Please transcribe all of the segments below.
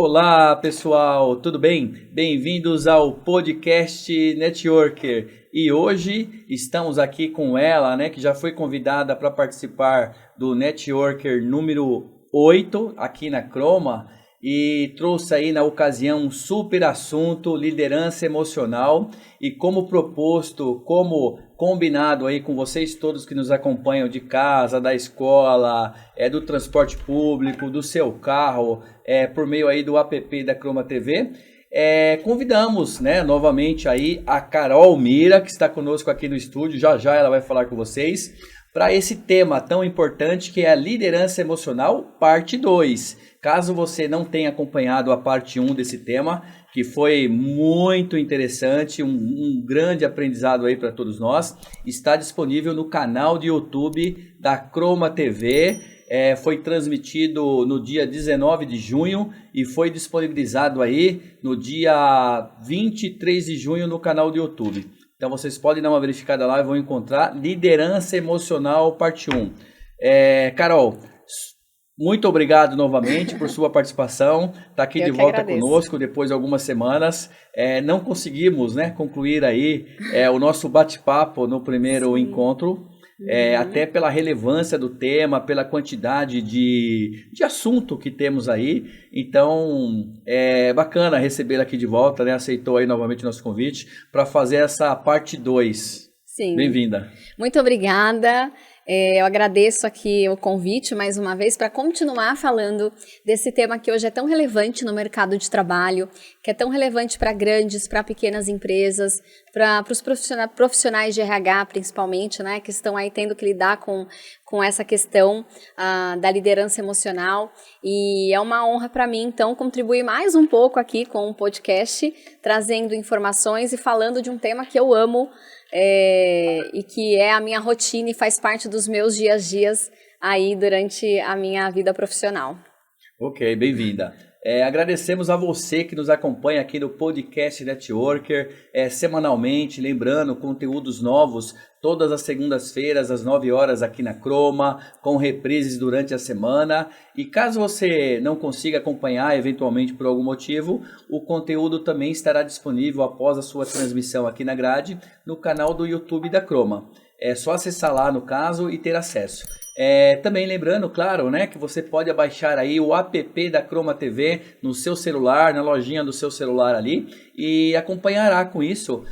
Olá, pessoal, tudo bem? Bem-vindos ao podcast Networker. E hoje estamos aqui com ela, né, que já foi convidada para participar do Networker número 8 aqui na Croma e trouxe aí na ocasião um super assunto, liderança emocional, e como proposto, como combinado aí com vocês todos que nos acompanham de casa, da escola, do transporte público, do seu carro, por meio aí do app da Croma TV, convidamos, né, novamente aí a Carol Mira, que está conosco aqui no estúdio, já ela vai falar com vocês, para esse tema tão importante que é a liderança emocional, parte 2. Caso você não tenha acompanhado a parte 1 desse tema, que foi muito interessante, um grande aprendizado aí para todos nós, está disponível no canal de YouTube da Croma TV, foi transmitido no dia 19 de junho e foi disponibilizado aí no dia 23 de junho no canal do YouTube. Então vocês podem dar uma verificada lá e vão encontrar Liderança Emocional parte 1. Carol, muito obrigado novamente por sua participação. Está aqui de volta conosco depois de algumas semanas. Não conseguimos, né, concluir aí o nosso bate-papo no primeiro encontro. Até pela relevância do tema, pela quantidade de assunto que temos aí. Então, é bacana recebê-la aqui de volta, né? Aceitou aí novamente o nosso convite para fazer essa parte 2. Sim. Bem-vinda. Muito obrigada. Eu agradeço aqui o convite mais uma vez para continuar falando desse tema que hoje é tão relevante no mercado de trabalho, que é tão relevante para grandes, para pequenas empresas, para os profissionais de RH principalmente, né, que estão aí tendo que lidar com essa questão da liderança emocional. E é uma honra para mim, então, contribuir mais um pouco aqui com o podcast, trazendo informações e falando de um tema que eu amo, e que é a minha rotina e faz parte dos meus dias aí durante a minha vida profissional. Ok, bem-vinda. Agradecemos a você que nos acompanha aqui no Podcast Networker semanalmente, lembrando conteúdos novos todas as segundas-feiras às 9 horas aqui na Croma, com reprises durante a semana. E caso você não consiga acompanhar eventualmente por algum motivo, o conteúdo também estará disponível após a sua transmissão aqui na grade no canal do YouTube da Croma. É só acessar lá no caso e ter acesso. Também lembrando, claro, né, que você pode baixar aí o app da Croma TV no seu celular, na lojinha do seu celular ali, e acompanhará com isso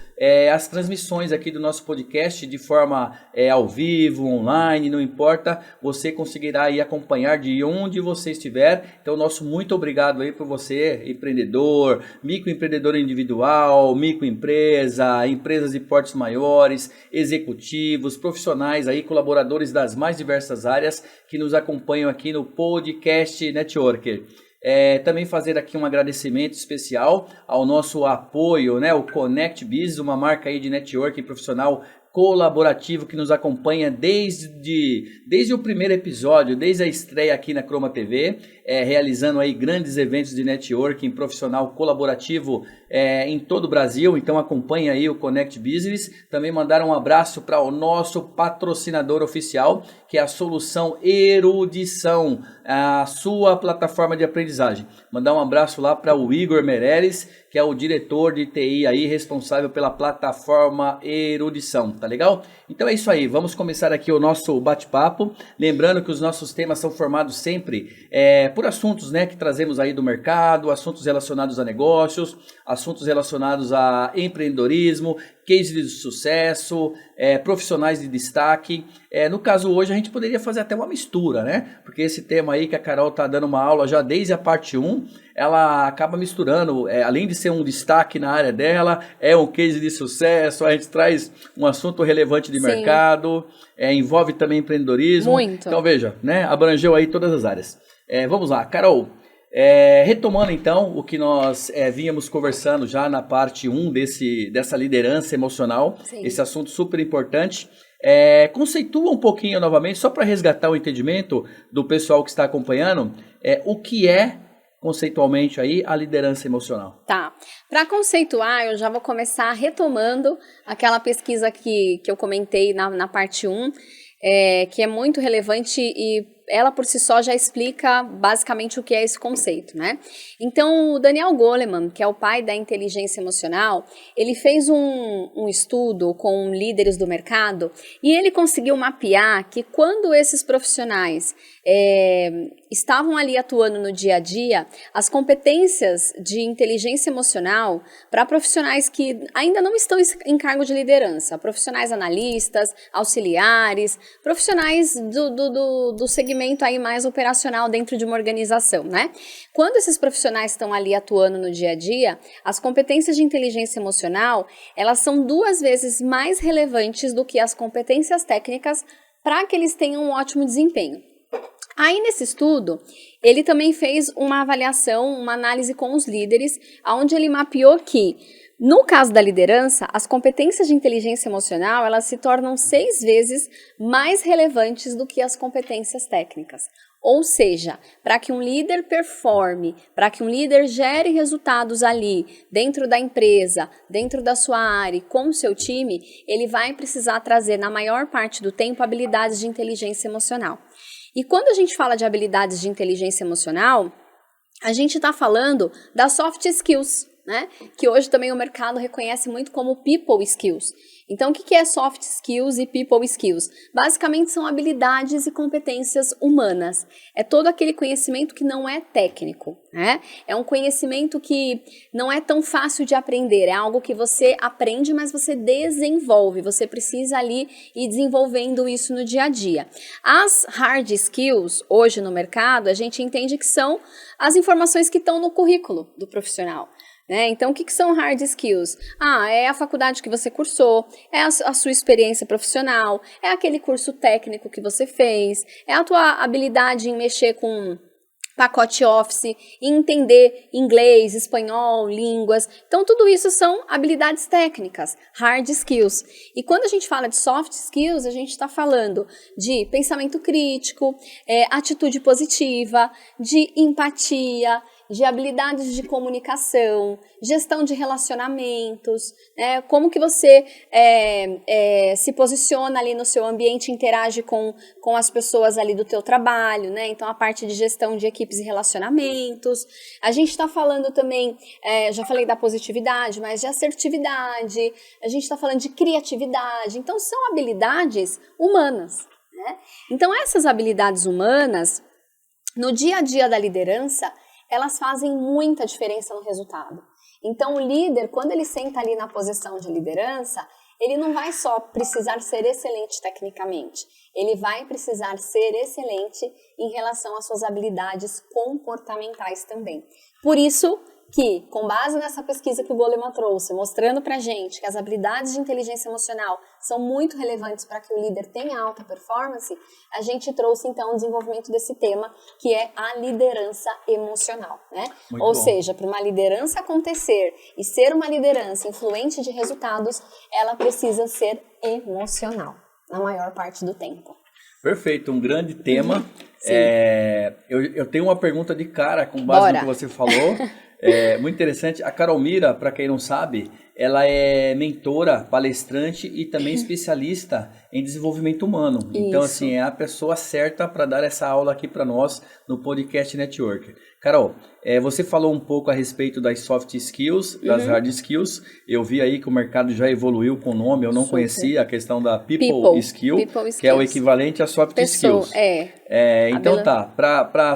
as transmissões aqui do nosso podcast de forma ao vivo, online, não importa, você conseguirá aí acompanhar de onde você estiver. Então, nosso muito obrigado aí por você, empreendedor, microempreendedor individual, microempresa, empresas de portes maiores, executivos, profissionais aí, colaboradores das mais diversas áreas que nos acompanham aqui no Podcast Networker. Também fazer aqui um agradecimento especial ao nosso apoio, né, o Connect Biz, uma marca aí de networking profissional colaborativo que nos acompanha desde o primeiro episódio, desde a estreia aqui na Croma TV, realizando aí grandes eventos de networking profissional colaborativo em todo o Brasil. Então acompanha aí o Connect Business. Também mandar um abraço para o nosso patrocinador oficial, que é a Solução Erudição, a sua plataforma de aprendizagem. Mandar um abraço lá para o Igor Meirelles, que é o diretor de TI aí, responsável pela plataforma Erudição, tá legal? Então é isso aí, vamos começar aqui o nosso bate-papo, lembrando que os nossos temas são formados sempre por assuntos, né, que trazemos aí do mercado, assuntos relacionados a negócios, assuntos relacionados a empreendedorismo, cases de sucesso, profissionais de destaque. No caso hoje a gente poderia fazer até uma mistura, né? Porque esse tema aí que a Carol está dando uma aula já desde a parte 1, ela acaba misturando, além de ser um destaque na área dela, um case de sucesso, a gente traz um assunto relevante de mercado, envolve também empreendedorismo. Muito. Então veja, né? Abrangeu aí todas as áreas. Vamos lá, Carol. Retomando então o que nós vínhamos conversando já na parte 1 dessa liderança emocional, Sim. Esse assunto super importante, conceitua um pouquinho novamente, só para resgatar o entendimento do pessoal que está acompanhando, o que é conceitualmente aí a liderança emocional. Tá, para conceituar eu já vou começar retomando aquela pesquisa que eu comentei na parte 1, que é muito relevante e ela por si só já explica basicamente o que é esse conceito, né? Então, o Daniel Goleman, que é o pai da inteligência emocional, ele fez um estudo com líderes do mercado e ele conseguiu mapear que quando esses profissionais estavam ali atuando no dia a dia, as competências de inteligência emocional para profissionais que ainda não estão em cargo de liderança, profissionais analistas, auxiliares, profissionais do segmento aí mais operacional dentro de uma organização, né? Quando esses profissionais estão ali atuando no dia a dia, as competências de inteligência emocional, elas são 2 vezes mais relevantes do que as competências técnicas para que eles tenham um ótimo desempenho. Aí, nesse estudo, ele também fez uma avaliação, uma análise com os líderes, onde ele mapeou que, no caso da liderança, as competências de inteligência emocional, elas se tornam 6 vezes mais relevantes do que as competências técnicas. Ou seja, para que um líder performe, para que um líder gere resultados ali, dentro da empresa, dentro da sua área, com o seu time, ele vai precisar trazer, na maior parte do tempo, habilidades de inteligência emocional. E quando a gente fala de habilidades de inteligência emocional, a gente está falando das soft skills, né? Que hoje também o mercado reconhece muito como people skills. Então, o que é soft skills e people skills? Basicamente são habilidades e competências humanas. É todo aquele conhecimento que não é técnico, né? É um conhecimento que não é tão fácil de aprender. É algo que você aprende, mas você desenvolve. Você precisa ali ir desenvolvendo isso no dia a dia. As hard skills, hoje no mercado, a gente entende que são as informações que estão no currículo do profissional. Então, o que são hard skills? É a faculdade que você cursou, é a sua experiência profissional, é aquele curso técnico que você fez, é a tua habilidade em mexer com pacote Office, entender inglês, espanhol, línguas. Então, tudo isso são habilidades técnicas, hard skills. E quando a gente fala de soft skills, a gente está falando de pensamento crítico, atitude positiva, de empatia, de habilidades de comunicação, gestão de relacionamentos, como que você se posiciona ali no seu ambiente, interage com as pessoas ali do teu trabalho, então a parte de gestão de equipes e relacionamentos. A gente está falando também, já falei da positividade, mas de assertividade, a gente está falando de criatividade, então são habilidades humanas, né? Então essas habilidades humanas, no dia a dia da liderança, elas fazem muita diferença no resultado. Então, o líder, quando ele senta ali na posição de liderança, ele não vai só precisar ser excelente tecnicamente, ele vai precisar ser excelente em relação às suas habilidades comportamentais também. Por isso que, com base nessa pesquisa que o Goleman trouxe, mostrando pra gente que as habilidades de inteligência emocional são muito relevantes para que o líder tenha alta performance, a gente trouxe então o desenvolvimento desse tema, que é a liderança emocional, né? Ou seja, para uma liderança acontecer e ser uma liderança influente de resultados, ela precisa ser emocional, na maior parte do tempo. Perfeito, um grande tema. Eu tenho uma pergunta de cara com base no que você falou. Muito interessante. A Carol Mira, para quem não sabe, ela é mentora, palestrante e também especialista em desenvolvimento humano. Então, assim, é a pessoa certa para dar essa aula aqui para nós no Podcast Network. Carol, você falou um pouco a respeito das soft skills, das hard skills. Eu vi aí que o mercado já evoluiu com o nome, eu não conhecia a questão da people skill, que é o equivalente a soft skills. Então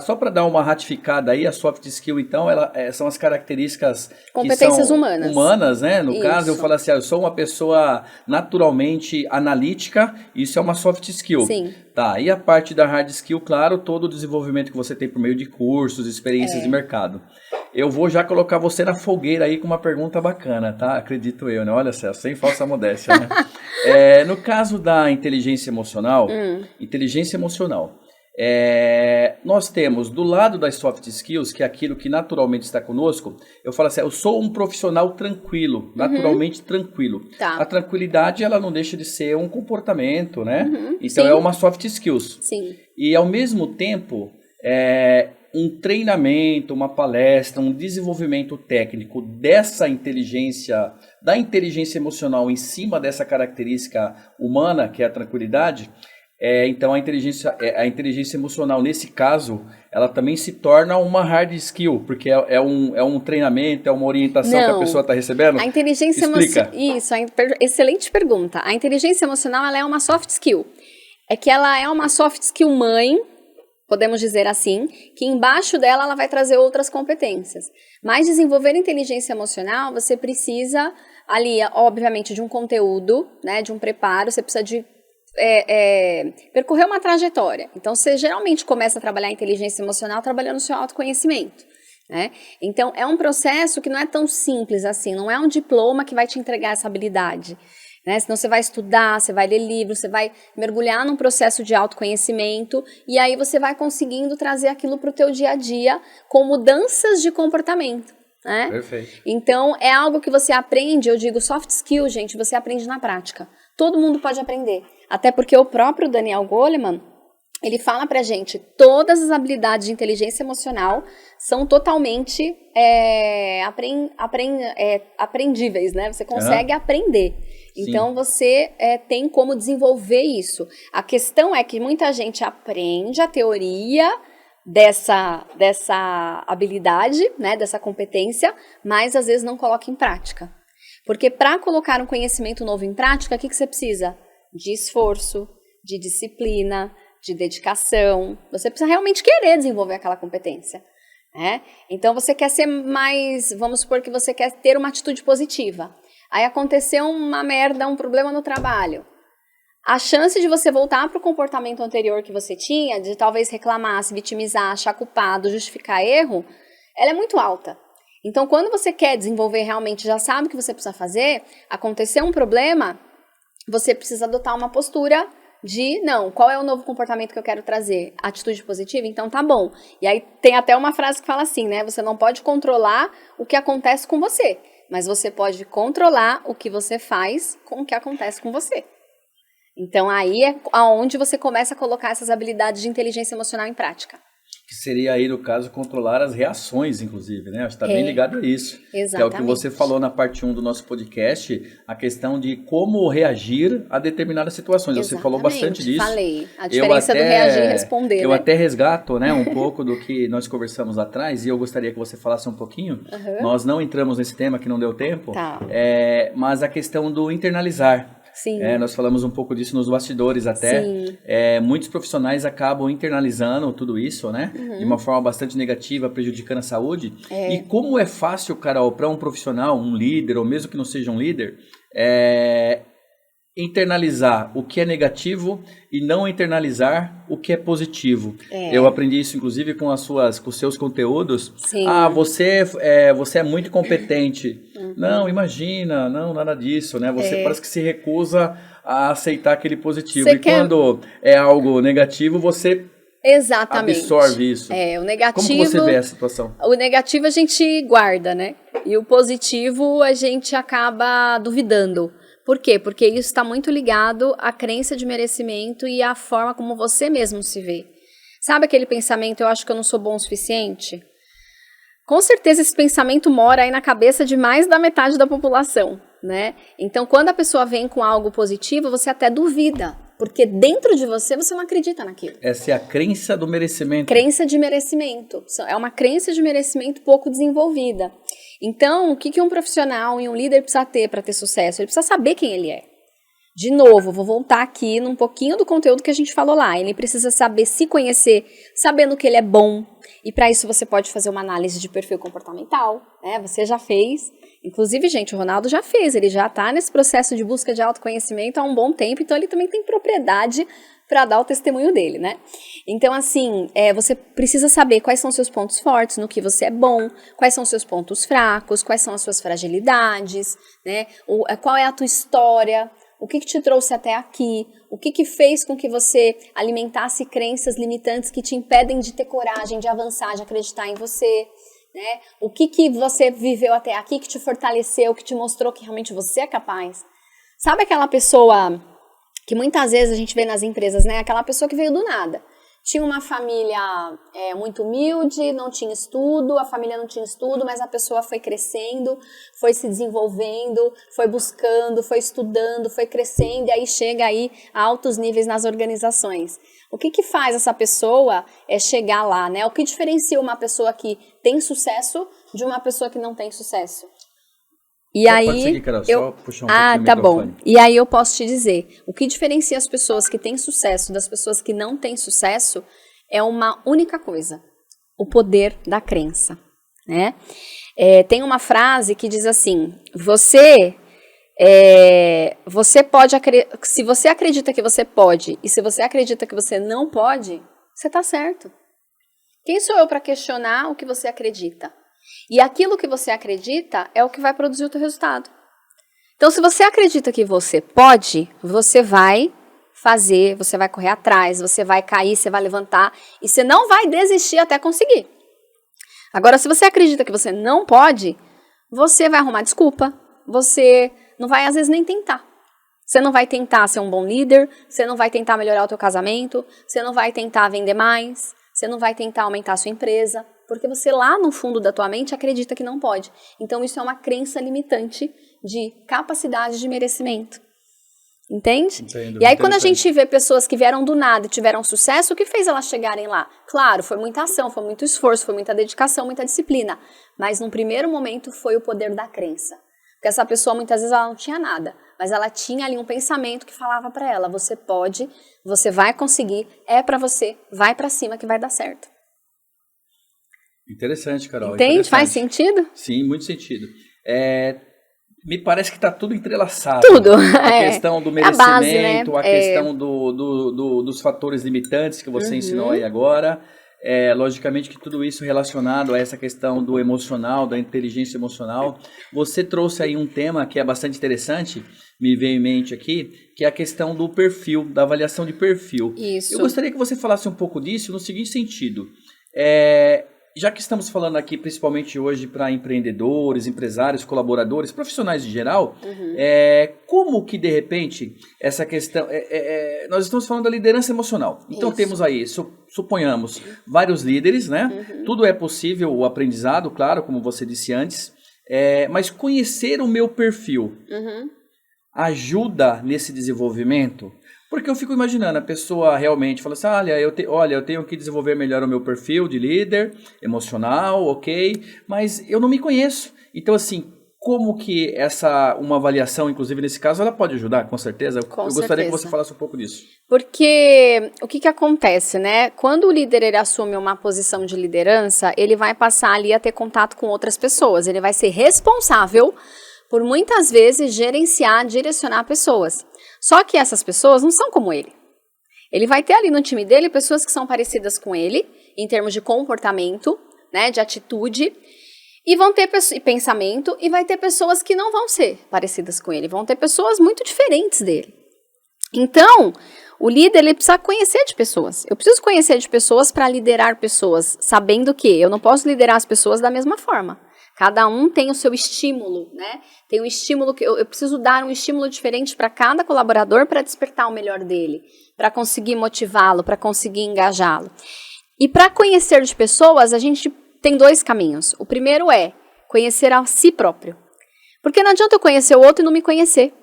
só para dar uma ratificada aí, a soft skill, então, são as características competências que são humanas, né? No caso, eu falo assim, eu sou uma pessoa naturalmente analítica, isso é uma soft skill. Sim. Tá, e a parte da hard skill, claro, todo o desenvolvimento que você tem por meio de cursos, experiências de mercado. Eu vou já colocar você na fogueira aí com uma pergunta bacana, tá? Acredito eu, né? Olha, Celso, sem falsa modéstia, né? No caso da inteligência emocional, nós temos do lado das soft skills, que é aquilo que naturalmente está conosco, eu falo assim, eu sou um profissional tranquilo, naturalmente tranquilo. Tá. A tranquilidade, ela não deixa de ser um comportamento, né? Então é uma soft skills. Sim. E ao mesmo tempo, um treinamento, uma palestra, um desenvolvimento técnico dessa inteligência, da inteligência emocional em cima dessa característica humana, que é a tranquilidade, Então a inteligência emocional, nesse caso, ela também se torna uma hard skill, porque é um treinamento, é uma orientação que a pessoa está recebendo? A inteligência emocional... Isso, excelente pergunta. A inteligência emocional, ela é uma soft skill. É que ela é uma soft skill mãe, podemos dizer assim, que embaixo dela ela vai trazer outras competências. Mas desenvolver inteligência emocional, você precisa ali, obviamente, de um conteúdo, né, de um preparo, você precisa de percorrer uma trajetória. Então, você geralmente começa a trabalhar inteligência emocional trabalhando o seu autoconhecimento, né? Então, é um processo que não é tão simples assim, não é um diploma que vai te entregar essa habilidade, né? Senão você vai estudar, você vai ler livros, você vai mergulhar num processo de autoconhecimento e aí você vai conseguindo trazer aquilo para o teu dia a dia com mudanças de comportamento, né? Perfeito. Então, é algo que você aprende, eu digo soft skill, gente, você aprende na prática. Todo mundo pode aprender. Até porque o próprio Daniel Goleman, ele fala pra gente, todas as habilidades de inteligência emocional são totalmente aprendíveis, né? Você consegue aprender. Então, você tem como desenvolver isso. A questão é que muita gente aprende a teoria dessa habilidade, né, dessa competência, mas às vezes não coloca em prática. Porque para colocar um conhecimento novo em prática, o que você precisa? De esforço, de disciplina, de dedicação. Você precisa realmente querer desenvolver aquela competência, né? Então, você quer ser mais... Vamos supor que você quer ter uma atitude positiva. Aí aconteceu uma merda, um problema no trabalho. A chance de você voltar para o comportamento anterior que você tinha, de talvez reclamar, se vitimizar, achar culpado, justificar erro, ela é muito alta. Então, quando você quer desenvolver realmente, já sabe o que você precisa fazer, aconteceu um problema, você precisa adotar uma postura de, não, qual é o novo comportamento que eu quero trazer? Atitude positiva? Então tá bom. E aí tem até uma frase que fala assim, né? Você não pode controlar o que acontece com você, mas você pode controlar o que você faz com o que acontece com você. Então aí é aonde você começa a colocar essas habilidades de inteligência emocional em prática. Que seria aí, no caso, controlar as reações, inclusive, né? Acho que está bem ligado a isso. Exatamente. Que é o que você falou na parte 1 do nosso podcast, a questão de como reagir a determinadas situações. Exatamente. Você falou bastante disso. Falei. A diferença do reagir e responder, Eu né? até resgato, né, um pouco do que nós conversamos lá atrás, e eu gostaria que você falasse um pouquinho. Nós não entramos nesse tema, que não deu tempo, Tá. Mas a questão do internalizar. Sim. Nós falamos um pouco disso nos bastidores até. Sim. Muitos profissionais acabam internalizando tudo isso, né? De uma forma bastante negativa, prejudicando a saúde. E como é fácil, Carol, para um profissional, um líder, ou mesmo que não seja um líder, internalizar o que é negativo e não internalizar o que é positivo. Eu aprendi isso, inclusive, com os seus conteúdos. Sim. Você é muito competente. Não, imagina, não, nada disso, né? Você parece que se recusa a aceitar aquele positivo. Quando é algo negativo, você absorve isso. O negativo... Como você vê essa situação? O negativo a gente guarda, né? E o positivo a gente acaba duvidando. Por quê? Porque isso está muito ligado à crença de merecimento e à forma como você mesmo se vê. Sabe aquele pensamento, eu acho que eu não sou bom o suficiente? Com certeza esse pensamento mora aí na cabeça de mais da metade da população, né? Então, quando a pessoa vem com algo positivo, você até duvida, porque dentro de você não acredita naquilo. Essa é a crença do merecimento. Crença de merecimento. É uma crença de merecimento pouco desenvolvida. Então, o que um profissional e um líder precisa ter para ter sucesso? Ele precisa saber quem ele é. De novo, vou voltar aqui num pouquinho do conteúdo que a gente falou lá. Ele precisa saber se conhecer, sabendo que ele é bom. E para isso você pode fazer uma análise de perfil comportamental, né? Você já fez. Inclusive, gente, o Ronaldo já fez. Ele já está nesse processo de busca de autoconhecimento há um bom tempo. Então, ele também tem propriedade para dar o testemunho dele, né? Então, assim, você precisa saber quais são os seus pontos fortes, no que você é bom, quais são os seus pontos fracos, quais são as suas fragilidades, né? Qual é a tua história, o que te trouxe até aqui, o que fez com que você alimentasse crenças limitantes que te impedem de ter coragem, de avançar, de acreditar em você, né? O que você viveu até aqui que te fortaleceu, que te mostrou que realmente você é capaz. Sabe aquela pessoa que muitas vezes a gente vê nas empresas, né? Aquela pessoa que veio do nada. tinha uma família muito humilde, não tinha estudo, a família não tinha estudo, mas a pessoa foi crescendo, foi se desenvolvendo, foi buscando, foi estudando, foi crescendo, e aí chega aí a altos níveis nas organizações. O que faz essa pessoa chegar lá, né? O que diferencia uma pessoa que tem sucesso de uma pessoa que não tem sucesso? E aí, pode seguir, Carol, só puxar um pouquinho tá o microfone. bom. E aí eu posso te dizer, o que diferencia as pessoas que têm sucesso das pessoas que não têm sucesso é uma única coisa: o poder da crença, né? Tem uma frase que diz assim: você pode, se você acredita que você pode e se você acredita que você não pode, você tá certo. Quem sou eu para questionar o que você acredita? E aquilo que você acredita é o que vai produzir o teu resultado. Então, se você acredita que você pode, você vai fazer, você vai correr atrás, você vai cair, você vai levantar e você não vai desistir até conseguir. Agora, se você acredita que você não pode, você vai arrumar desculpa, você não vai às vezes nem tentar. Você não vai tentar ser um bom líder, você não vai tentar melhorar o teu casamento, você não vai tentar vender mais, você não vai tentar aumentar a sua empresa, porque você lá no fundo da tua mente acredita que não pode. Então isso é uma crença limitante de capacidade de merecimento. Entende? Entendo, e aí quando a gente vê pessoas que vieram do nada e tiveram sucesso, o que fez elas chegarem lá? Claro, foi muita ação, foi muito esforço, foi muita dedicação, muita disciplina. Mas num primeiro momento foi o poder da crença. Porque essa pessoa muitas vezes ela não tinha nada, mas ela tinha ali um pensamento que falava para ela: você pode, você vai conseguir, é para você, vai para cima que vai dar certo. Interessante, Carol. Entende? Interessante. Faz sentido? Sim, muito sentido. Me parece que está tudo entrelaçado. Tudo. A questão do merecimento, a base, né? A questão dos fatores limitantes que você ensinou aí agora. Logicamente que tudo isso relacionado a essa questão do emocional, da inteligência emocional. Você trouxe aí um tema que é bastante interessante, me veio em mente aqui, que é a questão do perfil, da avaliação de perfil. Isso. Eu gostaria que você falasse um pouco disso no seguinte sentido. Já que estamos falando aqui principalmente hoje para empreendedores, empresários, colaboradores, profissionais em geral, como que de repente essa questão... nós estamos falando da liderança emocional. Então temos aí, suponhamos, vários líderes, né? Tudo é possível, o aprendizado, claro, como você disse antes, mas conhecer o meu perfil ajuda nesse desenvolvimento? Porque eu fico imaginando, a pessoa realmente fala assim: olha, eu tenho que desenvolver melhor o meu perfil de líder emocional, ok, mas eu não me conheço. Então, assim, como que uma avaliação, inclusive nesse caso, ela pode ajudar? Com certeza. Eu gostaria que você falasse um pouco disso. Porque o que acontece, né? Quando o líder ele assume uma posição de liderança, ele vai passar ali a ter contato com outras pessoas. Ele vai ser responsável por muitas vezes gerenciar, direcionar pessoas. Só que essas pessoas não são como ele. Ele vai ter ali no time dele pessoas que são parecidas com ele, em termos de comportamento, né, de atitude, e vão ter pensamento, e vai ter pessoas que não vão ser parecidas com ele, vão ter pessoas muito diferentes dele. Então, o líder ele precisa conhecer de pessoas. Eu preciso conhecer de pessoas para liderar pessoas, sabendo que eu não posso liderar as pessoas da mesma forma. Cada um tem o seu estímulo, né? Tem um estímulo que eu preciso dar um estímulo diferente para cada colaborador para despertar o melhor dele, para conseguir motivá-lo, para conseguir engajá-lo. E para conhecer de pessoas, a gente tem dois caminhos. O primeiro é conhecer a si próprio. Porque não adianta eu conhecer o outro e não me conhecer.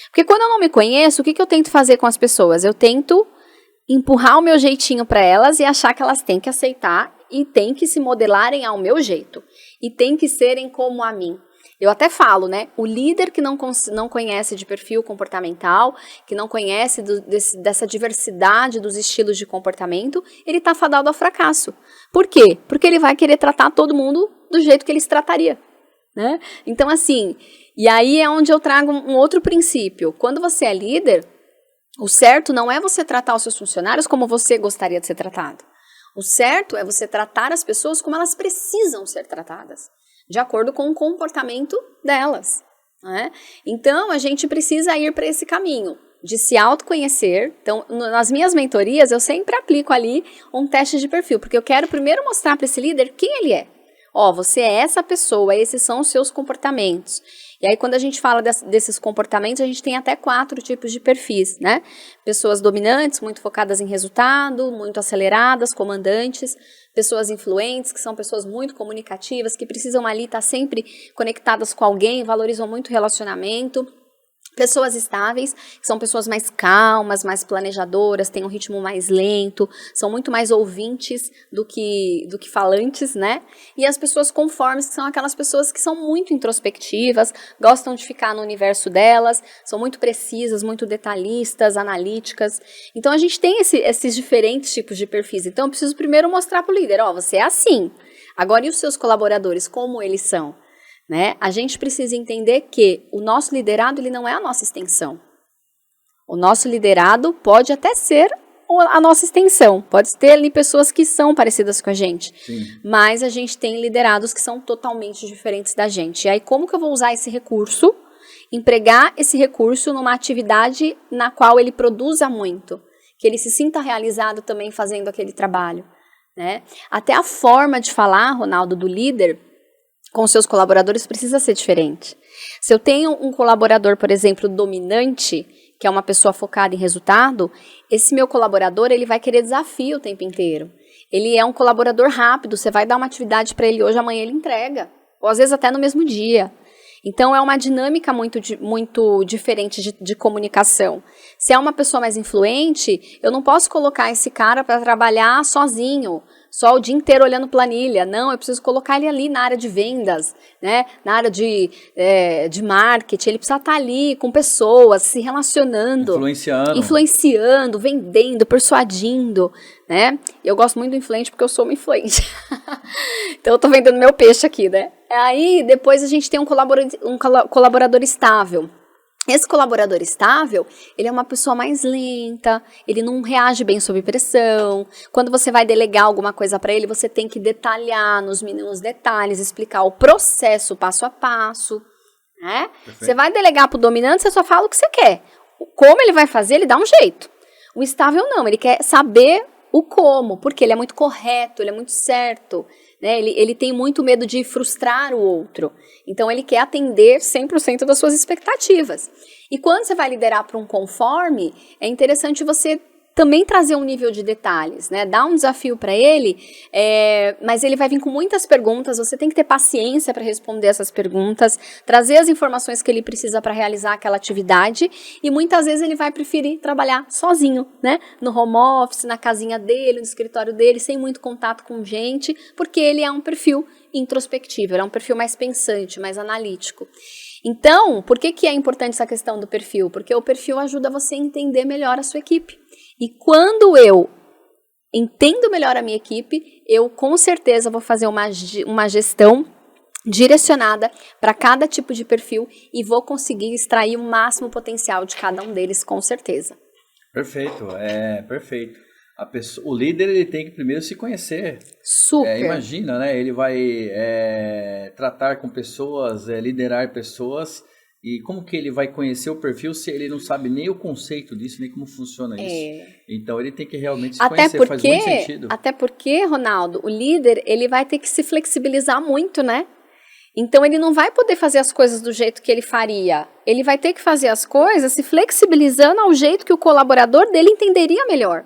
Porque quando eu não me conheço, o que eu tento fazer com as pessoas? Eu tento empurrar o meu jeitinho para elas e achar que elas têm que aceitar e têm que se modelarem ao meu jeito. E têm que serem como a mim. Eu até falo, né? O líder que não conhece de perfil comportamental, que não conhece dessa diversidade dos estilos de comportamento, ele está fadado ao fracasso. Por quê? Porque ele vai querer tratar todo mundo do jeito que ele se trataria, né? Então, assim, e aí é onde eu trago um outro princípio. Quando você é líder, o certo não é você tratar os seus funcionários como você gostaria de ser tratado. O certo é você tratar as pessoas como elas precisam ser tratadas, de acordo com o comportamento delas, né? Então, a gente precisa ir para esse caminho de se autoconhecer. Então, nas minhas mentorias, eu sempre aplico ali um teste de perfil, porque eu quero primeiro mostrar para esse líder quem ele é. Ó, você é essa pessoa, esses são os seus comportamentos. E aí, quando a gente fala desses comportamentos, a gente tem até 4 tipos de perfis, né? Pessoas dominantes, muito focadas em resultado, muito aceleradas, comandantes. Pessoas influentes, que são pessoas muito comunicativas, que precisam ali estar sempre conectadas com alguém, valorizam muito o relacionamento. Pessoas estáveis, que são pessoas mais calmas, mais planejadoras, têm um ritmo mais lento, são muito mais ouvintes do que falantes, né? E as pessoas conformes, que são aquelas pessoas que são muito introspectivas, gostam de ficar no universo delas, são muito precisas, muito detalhistas, analíticas. Então, a gente tem esses diferentes tipos de perfis. Então, eu preciso primeiro mostrar para o líder, você é assim. Agora, e os seus colaboradores, como eles são? Né? A gente precisa entender que o nosso liderado ele não é a nossa extensão. O nosso liderado pode até ser a nossa extensão, pode ter ali pessoas que são parecidas com a gente, Sim. mas a gente tem liderados que são totalmente diferentes da gente. E aí como que eu vou usar esse recurso, empregar esse recurso numa atividade na qual ele produza muito, que ele se sinta realizado também fazendo aquele trabalho, né? Até a forma de falar, Ronaldo, do líder com seus colaboradores precisa ser diferente. Se eu tenho um colaborador, por exemplo, dominante, que é uma pessoa focada em resultado, esse meu colaborador ele vai querer desafio o tempo inteiro. Ele é um colaborador rápido, você vai dar uma atividade para ele hoje, amanhã ele entrega. Ou às vezes até no mesmo dia. Então é uma dinâmica muito diferente de comunicação. Se é uma pessoa mais influente, eu não posso colocar esse cara para trabalhar sozinho, só o dia inteiro olhando planilha. Não, eu preciso colocar ele ali na área de vendas, né? Na área de marketing. Ele precisa estar ali com pessoas, se relacionando. Influenciando, vendendo, persuadindo, né? Eu gosto muito do influente porque eu sou uma influente. Então eu tô vendendo meu peixe aqui, né? Aí depois a gente tem um colaborador estável. Esse colaborador estável, ele é uma pessoa mais lenta, ele não reage bem sob pressão. Quando você vai delegar alguma coisa para ele, você tem que detalhar nos mínimos detalhes, explicar o processo passo a passo, né? Você vai delegar para o dominante, você só fala o que você quer. Como ele vai fazer, ele dá um jeito. O estável não, ele quer saber o como, porque ele é muito correto, ele é muito certo, né? Ele tem muito medo de frustrar o outro. Então, ele quer atender 100% das suas expectativas. E quando você vai liderar para um conforme, é interessante você também trazer um nível de detalhes, né? Dar um desafio para ele, mas ele vai vir com muitas perguntas, você tem que ter paciência para responder essas perguntas, trazer as informações que ele precisa para realizar aquela atividade, e muitas vezes ele vai preferir trabalhar sozinho, né? No home office, na casinha dele, no escritório dele, sem muito contato com gente, porque ele é um perfil introspectivo, ele é um perfil mais pensante, mais analítico. Então, por que é importante essa questão do perfil? Porque o perfil ajuda você a entender melhor a sua equipe. E quando eu entendo melhor a minha equipe, eu com certeza vou fazer uma gestão direcionada para cada tipo de perfil e vou conseguir extrair o máximo potencial de cada um deles, com certeza. Perfeito, perfeito. O líder ele tem que primeiro se conhecer. Super. Imagina, né? Ele vai tratar com pessoas, liderar pessoas. E como que ele vai conhecer o perfil se ele não sabe nem o conceito disso, nem como funciona isso? Então, ele tem que realmente se conhecer, faz muito sentido. Até porque, Ronaldo, o líder, ele vai ter que se flexibilizar muito, né? Então, ele não vai poder fazer as coisas do jeito que ele faria. Ele vai ter que fazer as coisas se flexibilizando ao jeito que o colaborador dele entenderia melhor.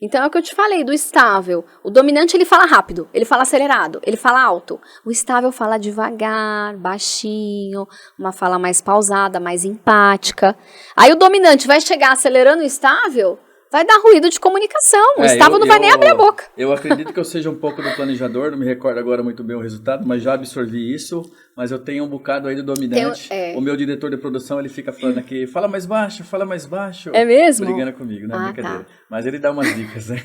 Então, é o que eu te falei do estável. O dominante, ele fala rápido, ele fala acelerado, ele fala alto. O estável fala devagar, baixinho, uma fala mais pausada, mais empática. Aí o dominante vai chegar acelerando o estável, vai dar ruído de comunicação. O estável não vai nem abrir a boca. Eu acredito que eu seja um pouco do planejador, não me recordo agora muito bem o resultado, mas já absorvi isso. Mas eu tenho um bocado aí do dominante. O meu diretor de produção, ele fica falando aqui, fala mais baixo. É mesmo? Brigando comigo, não é brincadeira. Tá. Mas ele dá umas dicas, né?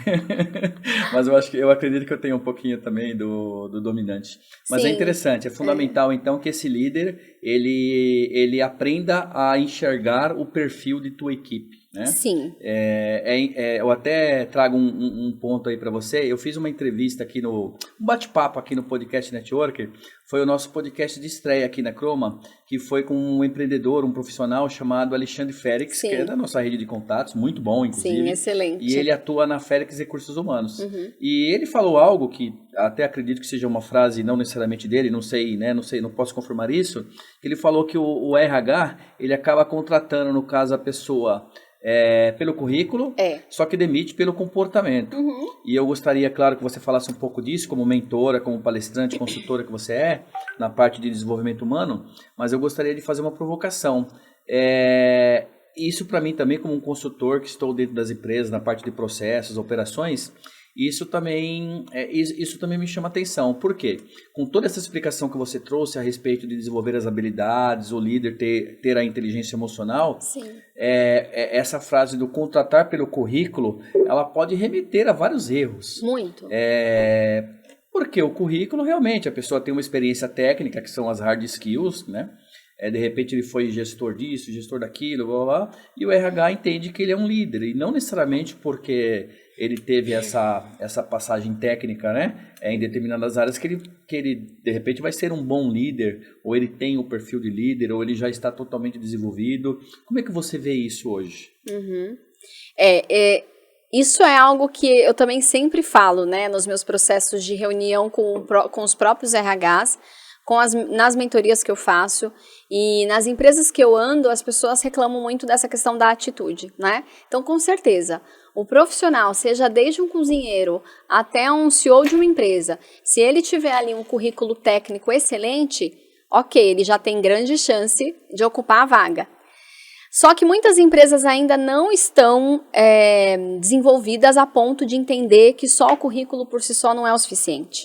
Mas eu acredito que eu tenho um pouquinho também do dominante. Mas sim, é interessante, é fundamental então que esse líder, ele aprenda a enxergar o perfil de tua equipe. Né? Sim. Eu até trago um ponto aí para você. Eu fiz uma entrevista aqui um bate-papo aqui no Podcast Networker. Foi o nosso podcast de estreia aqui na Croma, que foi com um empreendedor, um profissional chamado Alexandre Félix, Sim. que é da nossa rede de contatos, muito bom, inclusive. Sim, excelente. E ele atua na Félix Recursos Humanos. E ele falou algo que até acredito que seja uma frase não necessariamente dele, não sei, não posso confirmar isso, que ele falou que o RH, ele acaba contratando, no caso, a pessoa pelo currículo, só que demite pelo comportamento. E eu gostaria, claro, que você falasse um pouco disso, como mentora, como palestrante, consultora que você é, na parte de desenvolvimento humano, mas eu gostaria de fazer uma provocação. Isso para mim também, como um consultor que estou dentro das empresas, na parte de processos, operações, isso também me chama atenção. Por quê? Com toda essa explicação que você trouxe a respeito de desenvolver as habilidades, o líder ter a inteligência emocional, essa frase do contratar pelo currículo, ela pode remeter a vários erros. Muito. Porque o currículo, realmente, a pessoa tem uma experiência técnica, que são as hard skills, né? De repente ele foi gestor disso, gestor daquilo, blá, blá, blá, e o RH entende que ele é um líder, e não necessariamente porque ele teve essa passagem técnica, né, em determinadas áreas, que ele de repente vai ser um bom líder, ou ele tem o perfil de líder, ou ele já está totalmente desenvolvido. Como é que você vê isso hoje? Isso é algo que eu também sempre falo, né, nos meus processos de reunião com os próprios RHs, nas mentorias que eu faço e nas empresas que eu ando, as pessoas reclamam muito dessa questão da atitude, né? Então, com certeza, o profissional, seja desde um cozinheiro até um CEO de uma empresa, se ele tiver ali um currículo técnico excelente, ok, ele já tem grande chance de ocupar a vaga. Só que muitas empresas ainda não estão desenvolvidas a ponto de entender que só o currículo por si só não é o suficiente.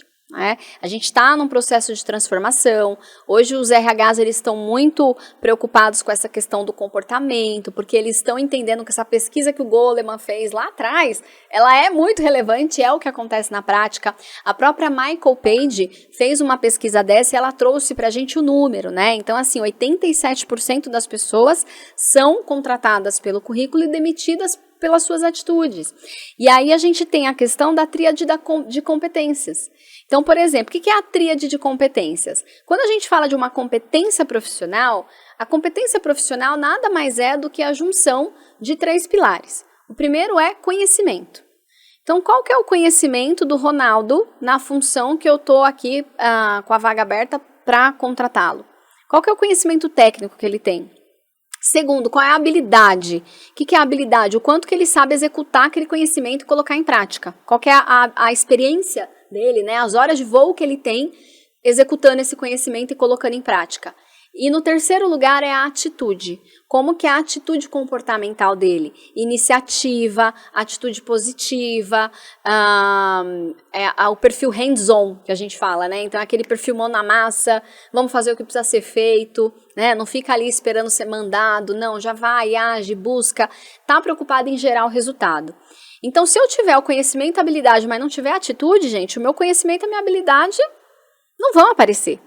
A gente está num processo de transformação. Hoje os RHs eles estão muito preocupados com essa questão do comportamento, porque eles estão entendendo que essa pesquisa que o Goleman fez lá atrás, ela é muito relevante, é o que acontece na prática. A própria Michael Page fez uma pesquisa dessa e ela trouxe para a gente o número, né? Então, assim, 87% das pessoas são contratadas pelo currículo e demitidas pelas suas atitudes. E aí a gente tem a questão da tríade de competências. Então, por exemplo, o que é a tríade de competências? Quando a gente fala de uma competência profissional, a competência profissional nada mais é do que a junção de 3 pilares. O primeiro é conhecimento. Então, qual que é o conhecimento do Ronaldo na função que eu estou aqui com a vaga aberta para contratá-lo? Qual que é o conhecimento técnico que ele tem? Segundo, qual é a habilidade? O que é a habilidade? O quanto que ele sabe executar aquele conhecimento e colocar em prática? Qual que é a experiência dele, né? As horas de voo que ele tem executando esse conhecimento e colocando em prática. E no terceiro lugar é a atitude. Como que é a atitude comportamental dele? Iniciativa, atitude positiva, o perfil hands-on que a gente fala, né? Então, aquele perfil mão na massa, vamos fazer o que precisa ser feito, né? Não fica ali esperando ser mandado, não, já vai, age, busca, tá preocupado em gerar o resultado. Então, se eu tiver o conhecimento e a habilidade, mas não tiver a atitude, gente, o meu conhecimento e a minha habilidade não vão aparecer.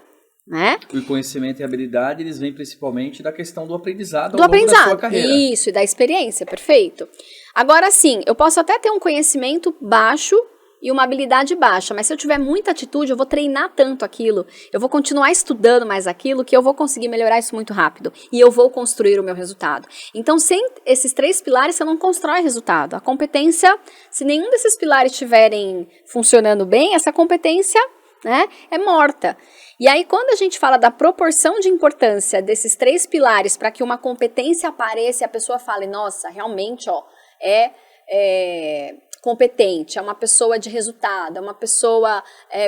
Né? O conhecimento e a habilidade, eles vêm principalmente da questão do aprendizado ao longo da sua carreira. Isso, e da experiência, perfeito. Agora sim, eu posso até ter um conhecimento baixo e uma habilidade baixa, mas se eu tiver muita atitude, eu vou treinar tanto aquilo, eu vou continuar estudando mais aquilo, que eu vou conseguir melhorar isso muito rápido. E eu vou construir o meu resultado. Então, sem esses 3 pilares, você não constrói resultado. A competência, se nenhum desses pilares estiverem funcionando bem, essa competência, né, é morta. E aí, quando a gente fala da proporção de importância desses 3 pilares para que uma competência apareça e a pessoa fale, nossa, realmente, é competente, é uma pessoa de resultado, é uma pessoa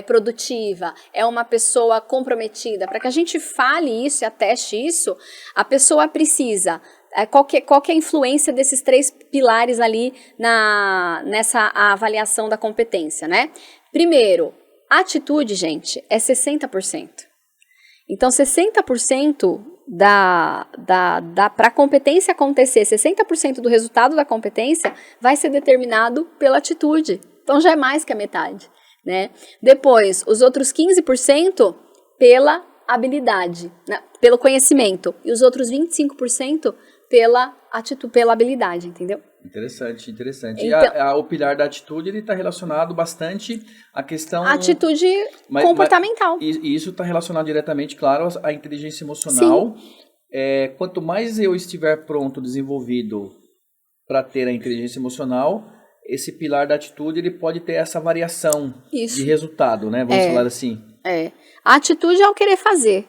produtiva, é uma pessoa comprometida. Para que a gente fale isso e ateste isso, a pessoa precisa... Qual que é a influência desses 3 pilares ali nessa avaliação da competência, né? Primeiro, a atitude, gente, é 60%. Então, 60% para a competência acontecer, 60% do resultado da competência vai ser determinado pela atitude. Então, já é mais que a metade, né? Depois, os outros 15% pela habilidade, né? Pelo conhecimento. E os outros 25% pela atitude, pela habilidade, entendeu? Interessante. Então, E o pilar da atitude, ele está relacionado bastante à questão... atitude comportamental. E isso está relacionado diretamente, claro, à inteligência emocional. Quanto mais eu estiver pronto, desenvolvido para ter a inteligência emocional, esse pilar da atitude, ele pode ter essa variação de resultado, né? Vamos falar assim. A atitude é o querer fazer,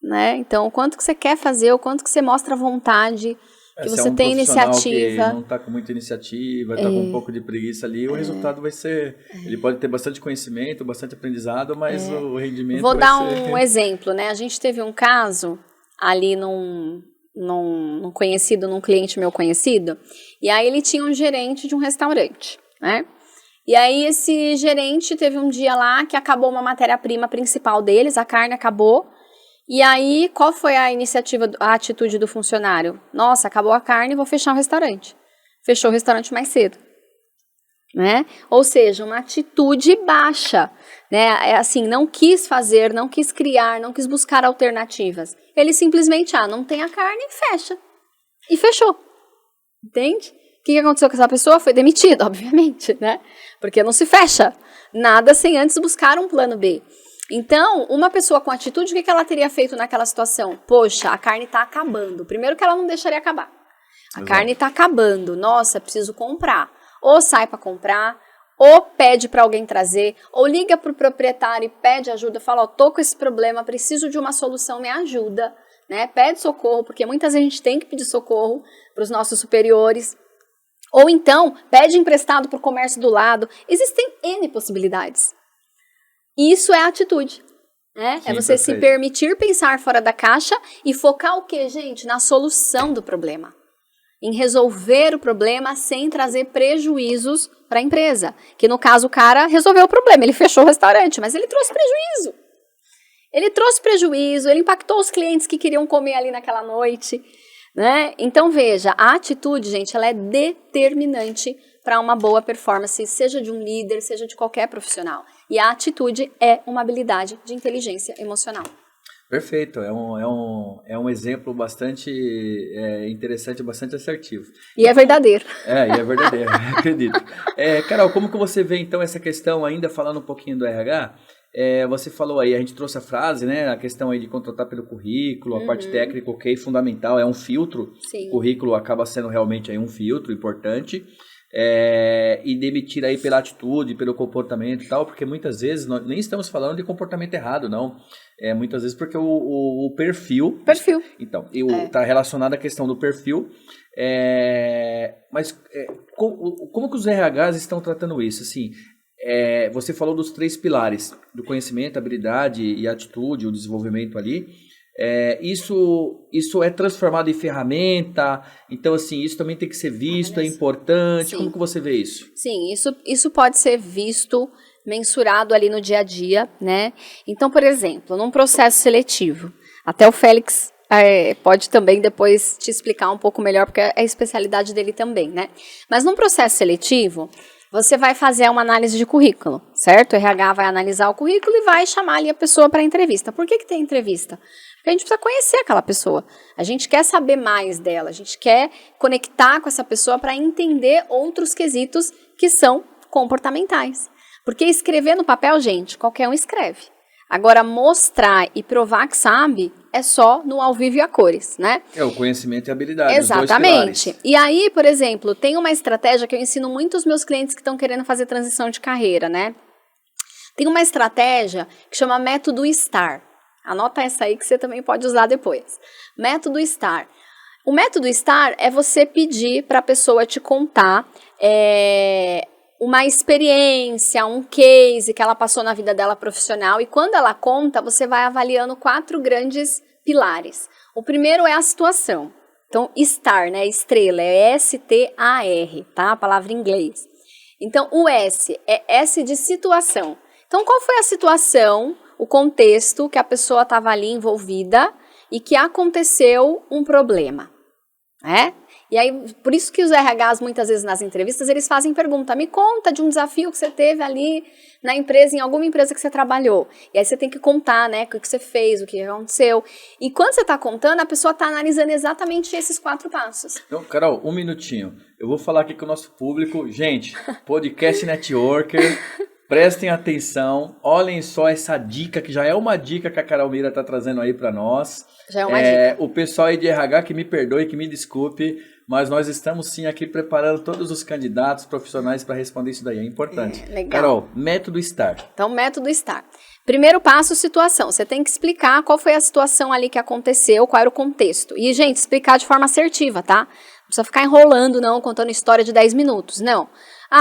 né? Então, o quanto que você quer fazer, o quanto que você mostra vontade, que você tem iniciativa. Que não está com muita iniciativa, está com um pouco de preguiça ali, o resultado vai ser... Ele pode ter bastante conhecimento, bastante aprendizado, mas o rendimento Vou vai dar ser... um exemplo, né? A gente teve um caso ali num cliente meu conhecido, e aí ele tinha um gerente de um restaurante, né? E aí esse gerente teve um dia lá que acabou uma matéria-prima principal deles, a carne acabou. E aí, qual foi a iniciativa, a atitude do funcionário? Nossa, acabou a carne, vou fechar o restaurante. Fechou o restaurante mais cedo, né? Ou seja, uma atitude baixa, né? É assim, não quis fazer, não quis criar, não quis buscar alternativas. Ele simplesmente, não tem a carne, fecha. E fechou. Entende? O que aconteceu com essa pessoa? Foi demitida, obviamente, né? Porque não se fecha nada sem antes buscar um plano B. Então, uma pessoa com atitude, o que ela teria feito naquela situação? Poxa, a carne está acabando. Primeiro que ela não deixaria acabar. A carne está acabando. Nossa, preciso comprar. Ou sai para comprar, ou pede para alguém trazer, ou liga para o proprietário e pede ajuda. Fala, tô com esse problema, preciso de uma solução, me ajuda. Né? Pede socorro, porque muitas vezes a gente tem que pedir socorro para os nossos superiores. Ou então, pede emprestado para o comércio do lado. Existem N possibilidades. Isso é atitude, né? Sim, é você perfeito. Se permitir pensar fora da caixa e focar o quê, gente? Na solução do problema. Em resolver o problema sem trazer prejuízos para a empresa. Que no caso o cara resolveu o problema, ele fechou o restaurante, mas ele trouxe prejuízo. Ele impactou os clientes que queriam comer ali naquela noite, né? Então veja, a atitude, gente, ela é determinante para uma boa performance, seja de um líder, seja de qualquer profissional. E a atitude é uma habilidade de inteligência emocional. Perfeito, é um exemplo bastante interessante, bastante assertivo. E é verdadeiro. E é verdadeiro, acredito. Carol, como que você vê então essa questão, ainda falando um pouquinho do RH, você falou aí, a gente trouxe a frase, né, a questão aí de contratar pelo currículo, a parte técnica, ok, fundamental, é um filtro. Sim. O currículo acaba sendo realmente aí um filtro importante. E demitir aí pela atitude, pelo comportamento e tal, porque muitas vezes nós nem estamos falando de comportamento errado, não. Muitas vezes porque o perfil. Então, está relacionado à questão do perfil. Mas como que os RHs estão tratando isso? Assim, você falou dos 3 pilares, do conhecimento, habilidade e atitude, o desenvolvimento ali. Isso é transformado em ferramenta, então assim, isso também tem que ser visto, é importante. Sim. Como que você vê isso? Sim, isso pode ser visto, mensurado ali no dia a dia, né? Então, por exemplo, num processo seletivo, até o Félix pode também depois te explicar um pouco melhor, porque é a especialidade dele também, né? Mas num processo seletivo, você vai fazer uma análise de currículo, certo? O RH vai analisar o currículo e vai chamar ali a pessoa para entrevista. Por que tem entrevista? Porque a gente precisa conhecer aquela pessoa. A gente quer saber mais dela, a gente quer conectar com essa pessoa para entender outros quesitos que são comportamentais. Porque escrever no papel, gente, qualquer um escreve. Agora, mostrar e provar que sabe é só no ao vivo e a cores, né? O conhecimento e a habilidade. Exatamente. Os 2 pilares. E aí, por exemplo, tem uma estratégia que eu ensino muito aos meus clientes que estão querendo fazer transição de carreira, né? Tem uma estratégia que chama método STAR. Anota essa aí que você também pode usar depois. Método STAR. O método STAR é você pedir para a pessoa te contar uma experiência, um case que ela passou na vida dela profissional, e quando ela conta, você vai avaliando 4 grandes pilares. O primeiro é a situação. Então, STAR, né? Estrela, é S-T-A-R, tá? A palavra em inglês. Então, o S é S de situação. Então, qual foi a situação, o contexto que a pessoa estava ali envolvida e que aconteceu um problema, né? E aí, por isso que os RHs, muitas vezes nas entrevistas, eles fazem pergunta, me conta de um desafio que você teve ali na empresa, em alguma empresa que você trabalhou. E aí você tem que contar, né, o que você fez, o que aconteceu. E quando você está contando, a pessoa está analisando exatamente esses 4 passos. Então, Carol, um minutinho. Eu vou falar aqui com o nosso público. Gente, Podcast Networker, prestem atenção, olhem só essa dica, que já é uma dica que a Carol Mira está trazendo aí para nós. Já é uma dica. O pessoal aí de RH, que me perdoe, que me desculpe, mas nós estamos sim aqui preparando todos os candidatos profissionais para responder isso daí, é importante. Legal. Carol, método STAR. Então, método STAR. Primeiro passo, situação. Você tem que explicar qual foi a situação ali que aconteceu, qual era o contexto. E, gente, explicar de forma assertiva, tá? Não precisa ficar enrolando, não, contando história de 10 minutos, não.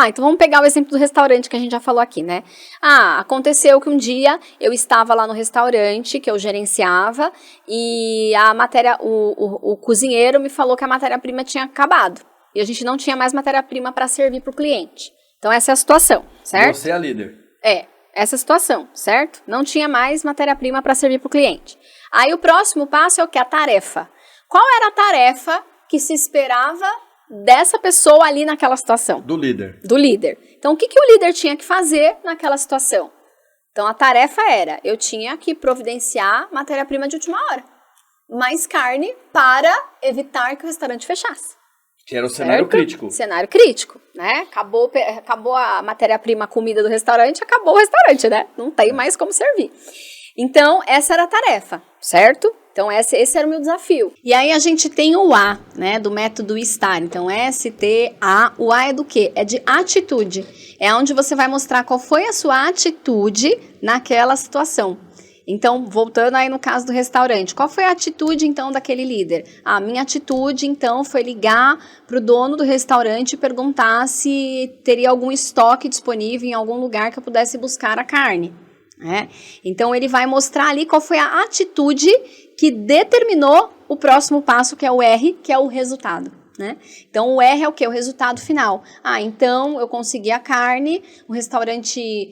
Então vamos pegar o exemplo do restaurante que a gente já falou aqui, né? Aconteceu que um dia eu estava lá no restaurante que eu gerenciava e o cozinheiro me falou que a matéria-prima tinha acabado. E a gente não tinha mais matéria-prima para servir para o cliente. Então essa é a situação, certo? Você é a líder. Essa é a situação, certo? Não tinha mais matéria-prima para servir para o cliente. Aí o próximo passo é o que? A tarefa. Qual era a tarefa que se esperava dessa pessoa ali naquela situação? Do líder. Do líder. Então, o que o líder tinha que fazer naquela situação? Então, a tarefa era, eu tinha que providenciar matéria-prima de última hora. Mais carne para evitar que o restaurante fechasse. Que era o cenário crítico. Cenário crítico, né? Acabou a matéria-prima, a comida do restaurante, acabou o restaurante, né? Não tem mais como servir. Então, essa era a tarefa, certo? Então, esse era o meu desafio. E aí, a gente tem o A, né, do método STAR. Então, S-T-A. O A é do quê? É de atitude. É onde você vai mostrar qual foi a sua atitude naquela situação. Então, voltando aí no caso do restaurante, qual foi a atitude, então, daquele líder? A minha atitude, então, foi ligar para o dono do restaurante e perguntar se teria algum estoque disponível em algum lugar que eu pudesse buscar a carne. Então, ele vai mostrar ali qual foi a atitude que determinou o próximo passo, que é o R, que é o resultado. Então, o R é o quê? O resultado final. Então, eu consegui a carne, o restaurante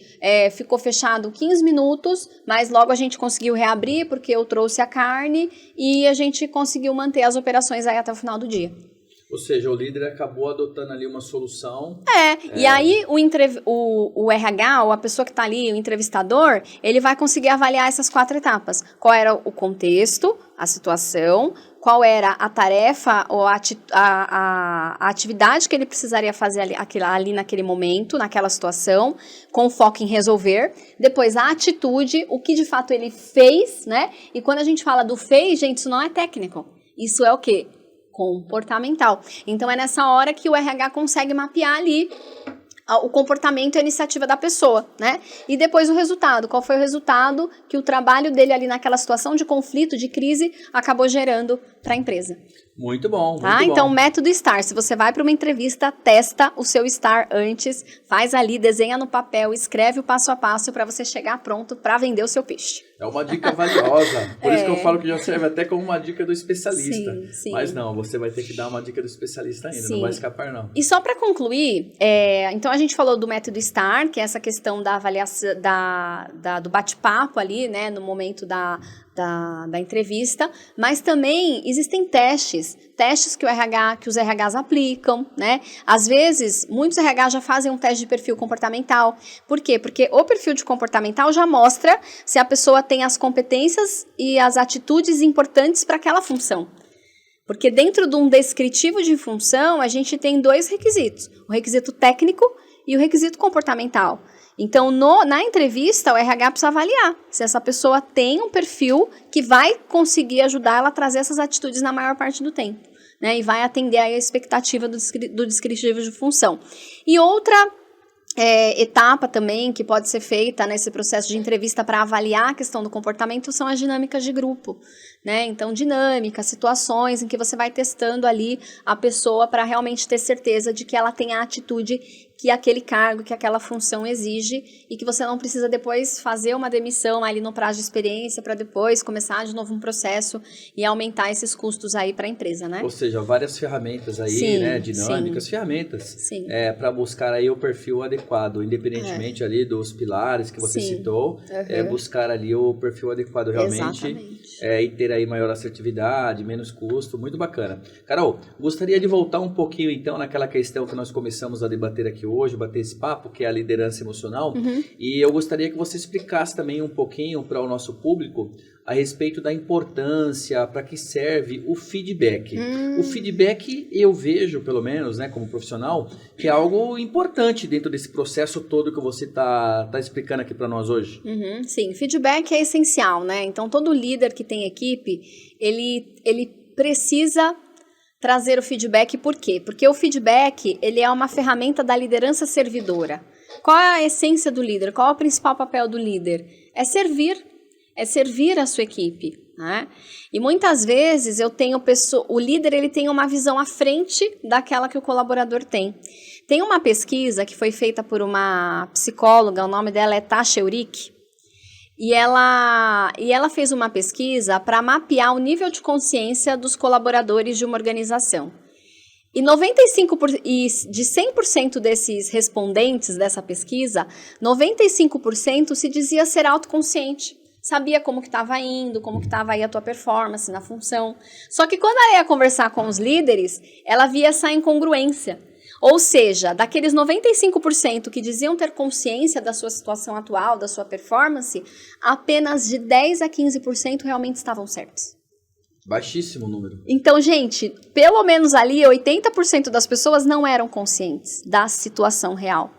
ficou fechado 15 minutos, mas logo a gente conseguiu reabrir porque eu trouxe a carne e a gente conseguiu manter as operações aí até o final do dia. Ou seja, o líder acabou adotando ali uma solução. E aí o RH, ou a pessoa que está ali, o entrevistador, ele vai conseguir avaliar essas 4 etapas. Qual era o contexto, a situação, qual era a tarefa ou a atividade que ele precisaria fazer ali naquele momento, naquela situação, com foco em resolver. Depois, a atitude, o que de fato ele fez, né? E quando a gente fala do fez, gente, isso não é técnico. Isso é o quê? Comportamental. Então, é nessa hora que o RH consegue mapear ali o comportamento e a iniciativa da pessoa, né? E depois o resultado. Qual foi o resultado que o trabalho dele ali naquela situação de conflito, de crise, acabou gerando para a empresa. Muito bom, muito bom. Então, método STAR. Se você vai para uma entrevista, testa o seu STAR antes, faz ali, desenha no papel, escreve o passo a passo para você chegar pronto para vender o seu peixe. É uma dica valiosa. Por isso que eu falo que já serve até como uma dica do especialista. Sim. Mas não, você vai ter que dar uma dica do especialista ainda, não vai escapar não. E só para concluir, então a gente falou do método STAR, que é essa questão da avaliação, do bate-papo ali, né, no momento da entrevista, mas também existem testes que os RHs aplicam, né? Às vezes, muitos RHs já fazem um teste de perfil comportamental. Por quê? Porque o perfil de comportamental já mostra se a pessoa tem as competências e as atitudes importantes para aquela função. Porque dentro de um descritivo de função, a gente tem 2 requisitos, o requisito técnico e o requisito comportamental. Então, na entrevista, o RH precisa avaliar se essa pessoa tem um perfil que vai conseguir ajudar ela a trazer essas atitudes na maior parte do tempo, né? E vai atender a expectativa do descritivo de função. E outra etapa também que pode ser feita nesse processo de entrevista para avaliar a questão do comportamento são as dinâmicas de grupo, né? Então, dinâmicas, situações em que você vai testando ali a pessoa para realmente ter certeza de que ela tem a atitude que aquele cargo, que aquela função exige e que você não precisa depois fazer uma demissão ali no prazo de experiência para depois começar de novo um processo e aumentar esses custos aí para a empresa, né? Ou seja, várias ferramentas aí, sim, né, dinâmicas, sim. ferramentas Sim. Para buscar aí o perfil adequado, independentemente ali dos pilares que você citou, buscar ali o perfil adequado realmente e ter aí maior assertividade, menos custo, muito bacana. Carol, gostaria de voltar um pouquinho então naquela questão que nós começamos a debater aqui hoje, bater esse papo, que é a liderança emocional, e eu gostaria que você explicasse também um pouquinho para o nosso público a respeito da importância, para que serve o feedback. O feedback, eu vejo, pelo menos, né, como profissional, que é algo importante dentro desse processo todo que você tá explicando aqui para nós hoje. Sim, feedback é essencial, né? Então, todo líder que tem equipe, ele precisa trazer o feedback. Por quê? Porque o feedback, ele é uma ferramenta da liderança servidora. Qual é a essência do líder? Qual é o principal papel do líder? É servir a sua equipe, né? E muitas vezes o líder ele tem uma visão à frente daquela que o colaborador tem. Tem uma pesquisa que foi feita por uma psicóloga, o nome dela é Tasha Eurich, e ela fez uma pesquisa para mapear o nível de consciência dos colaboradores de uma organização. E de 100% desses respondentes dessa pesquisa, 95% se dizia ser autoconsciente. Sabia como que estava indo, como que estava aí a tua performance na função. Só que quando ela ia conversar com os líderes, ela via essa incongruência. Ou seja, daqueles 95% que diziam ter consciência da sua situação atual, da sua performance, apenas de 10 a 15% realmente estavam certos. Baixíssimo número. Então, gente, pelo menos ali 80% das pessoas não eram conscientes da situação real.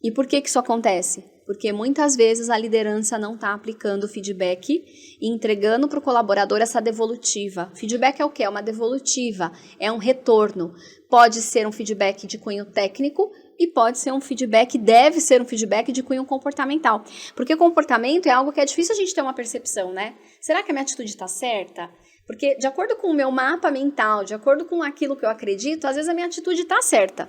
E por que isso acontece? Porque muitas vezes a liderança não está aplicando o feedback e entregando para o colaborador essa devolutiva. Feedback é o quê? É uma devolutiva, é um retorno. Pode ser um feedback de cunho técnico e pode ser um feedback, deve ser um feedback de cunho comportamental. Porque comportamento é algo que é difícil a gente ter uma percepção, né? Será que a minha atitude está certa? Porque de acordo com o meu mapa mental, de acordo com aquilo que eu acredito, às vezes a minha atitude está certa.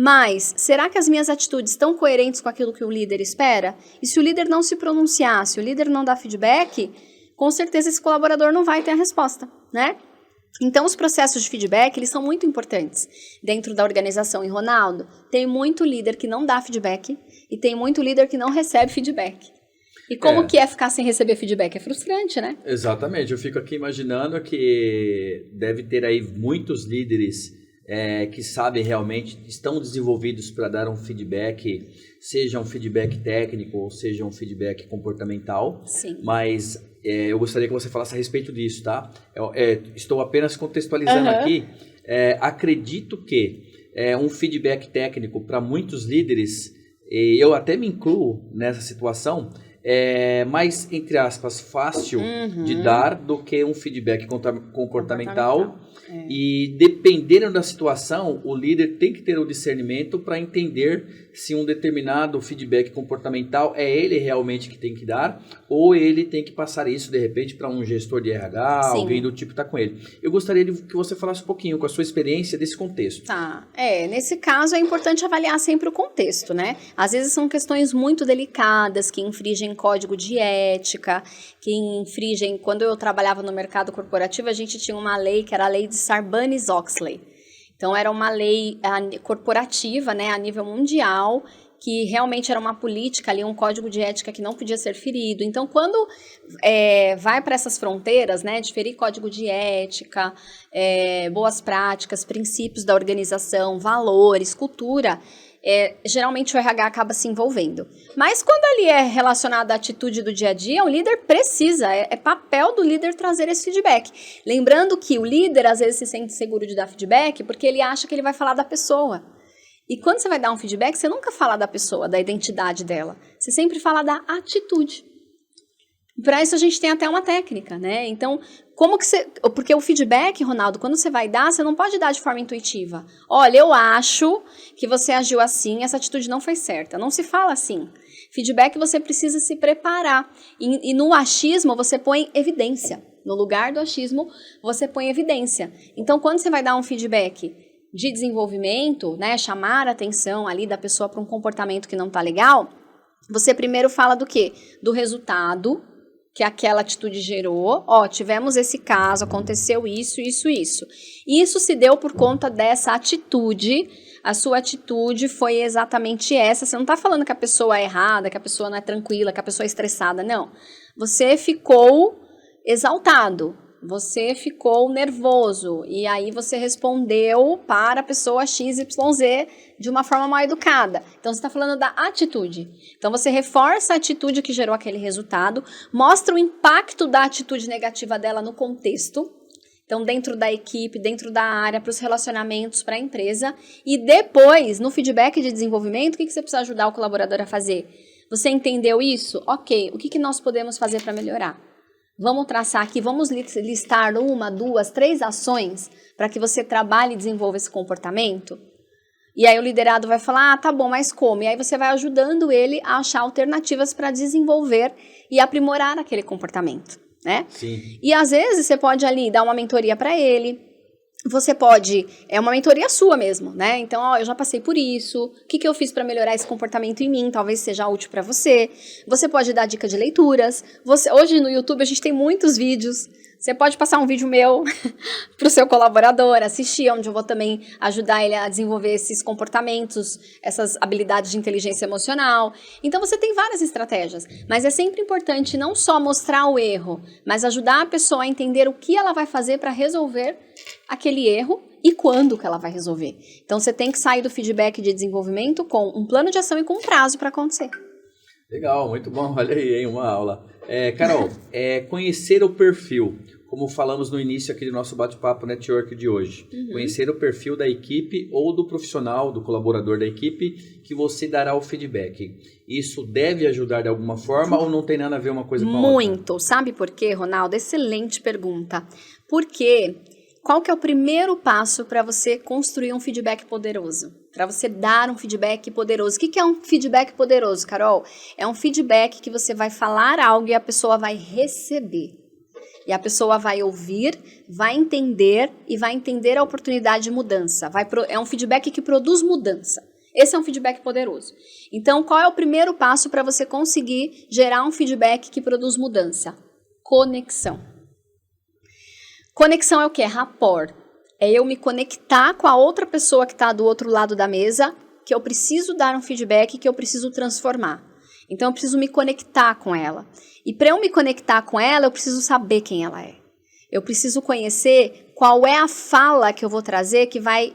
Mas, será que as minhas atitudes estão coerentes com aquilo que o líder espera? E se o líder não se pronunciar, se o líder não dar feedback, com certeza esse colaborador não vai ter a resposta, né? Então, os processos de feedback, eles são muito importantes dentro da organização. E, Ronaldo, tem muito líder que não dá feedback e tem muito líder que não recebe feedback. E como que é ficar sem receber feedback? É frustrante, né? Exatamente. Eu fico aqui imaginando que deve ter aí muitos líderes que sabem realmente, estão desenvolvidos para dar um feedback, seja um feedback técnico ou seja um feedback comportamental. Sim. Mas eu gostaria que você falasse a respeito disso, tá? Estou apenas contextualizando aqui. Acredito que um feedback técnico para muitos líderes, eu até me incluo nessa situação, é mais, entre aspas, fácil de dar do que um feedback comportamental. E dependendo da situação, o líder tem que ter o discernimento para entender se um determinado feedback comportamental é ele realmente que tem que dar ou ele tem que passar isso de repente para um gestor de RH, Sim. alguém do tipo que está com ele. Eu gostaria que você falasse um pouquinho com a sua experiência desse contexto. Tá, nesse caso é importante avaliar sempre o contexto, né? Às vezes são questões muito delicadas, que infringem código de ética, que infringem... Quando eu trabalhava no mercado corporativo, a gente tinha uma lei que era a lei de Sarbanes-Oxley. Então, era uma lei corporativa, né, a nível mundial, que realmente era uma política ali, um código de ética que não podia ser ferido. Então, quando vai para essas fronteiras, né, de ferir código de ética, boas práticas, princípios da organização, valores, cultura, geralmente o RH acaba se envolvendo. Mas quando ali é relacionado à atitude do dia a dia, o líder precisa, é papel do líder trazer esse feedback. Lembrando que o líder às vezes se sente seguro de dar feedback porque ele acha que ele vai falar da pessoa. E quando você vai dar um feedback, você nunca fala da pessoa, da identidade dela. Você sempre fala da atitude. Para isso a gente tem até uma técnica, né? Então, porque o feedback, Ronaldo, quando você vai dar, você não pode dar de forma intuitiva. Olha, eu acho que você agiu assim, essa atitude não foi certa. Não se fala assim. Feedback você precisa se preparar. E no achismo você põe evidência. No lugar do achismo você põe evidência. Então, quando você vai dar um feedback, de desenvolvimento, né, chamar a atenção ali da pessoa para um comportamento que não está legal, você primeiro fala do quê? Do resultado que aquela atitude gerou. Ó, tivemos esse caso, aconteceu isso. Isso se deu por conta dessa atitude. A sua atitude foi exatamente essa. Você não está falando que a pessoa é errada, que a pessoa não é tranquila, que a pessoa é estressada, não. Você ficou exaltado. Você ficou nervoso e aí você respondeu para a pessoa XYZ de uma forma mal educada. Então, você está falando da atitude. Então, você reforça a atitude que gerou aquele resultado, mostra o impacto da atitude negativa dela no contexto. Então, dentro da equipe, dentro da área, para os relacionamentos, para a empresa. E depois, no feedback de desenvolvimento, o que você precisa ajudar o colaborador a fazer? Você entendeu isso? Ok, o que nós podemos fazer para melhorar? Vamos traçar aqui, vamos listar 1, 2, 3 ações para que você trabalhe e desenvolva esse comportamento? E aí o liderado vai falar, tá bom, mas como? E aí você vai ajudando ele a achar alternativas para desenvolver e aprimorar aquele comportamento, né? Sim. E às vezes você pode ali dar uma mentoria para ele, você pode, é uma mentoria sua mesmo, né? Então, ó, eu já passei por isso, o que eu fiz para melhorar esse comportamento em mim, talvez seja útil para você. Você pode dar dica de leituras. Hoje no YouTube a gente tem muitos vídeos. Você pode passar um vídeo meu para o seu colaborador, assistir, onde eu vou também ajudar ele a desenvolver esses comportamentos, essas habilidades de inteligência emocional. Então, você tem várias estratégias, mas é sempre importante não só mostrar o erro, mas ajudar a pessoa a entender o que ela vai fazer para resolver aquele erro e quando que ela vai resolver. Então, você tem que sair do feedback de desenvolvimento com um plano de ação e com um prazo para acontecer. Legal, muito bom. Olha aí, hein, uma aula. Carol, conhecer o perfil, como falamos no início aqui do nosso bate-papo network de hoje. Conhecer o perfil da equipe ou do profissional, do colaborador da equipe, que você dará o feedback. Isso deve ajudar de alguma forma ou não tem nada a ver uma coisa com a outra? Muito. Sabe por quê, Ronaldo? Excelente pergunta. Porque qual que é o primeiro passo para você construir um feedback poderoso? Para você dar um feedback poderoso. O que é um feedback poderoso, Carol? É um feedback que você vai falar algo e a pessoa vai receber. E a pessoa vai ouvir, vai entender e vai entender a oportunidade de mudança. É um feedback que produz mudança. Esse é um feedback poderoso. Então, qual é o primeiro passo para você conseguir gerar um feedback que produz mudança? Conexão. Conexão é o quê? Rapport. É eu me conectar com a outra pessoa que está do outro lado da mesa, que eu preciso dar um feedback, que eu preciso transformar. Então, eu preciso me conectar com ela. E para eu me conectar com ela, eu preciso saber quem ela é. Eu preciso conhecer qual é a fala que eu vou trazer que vai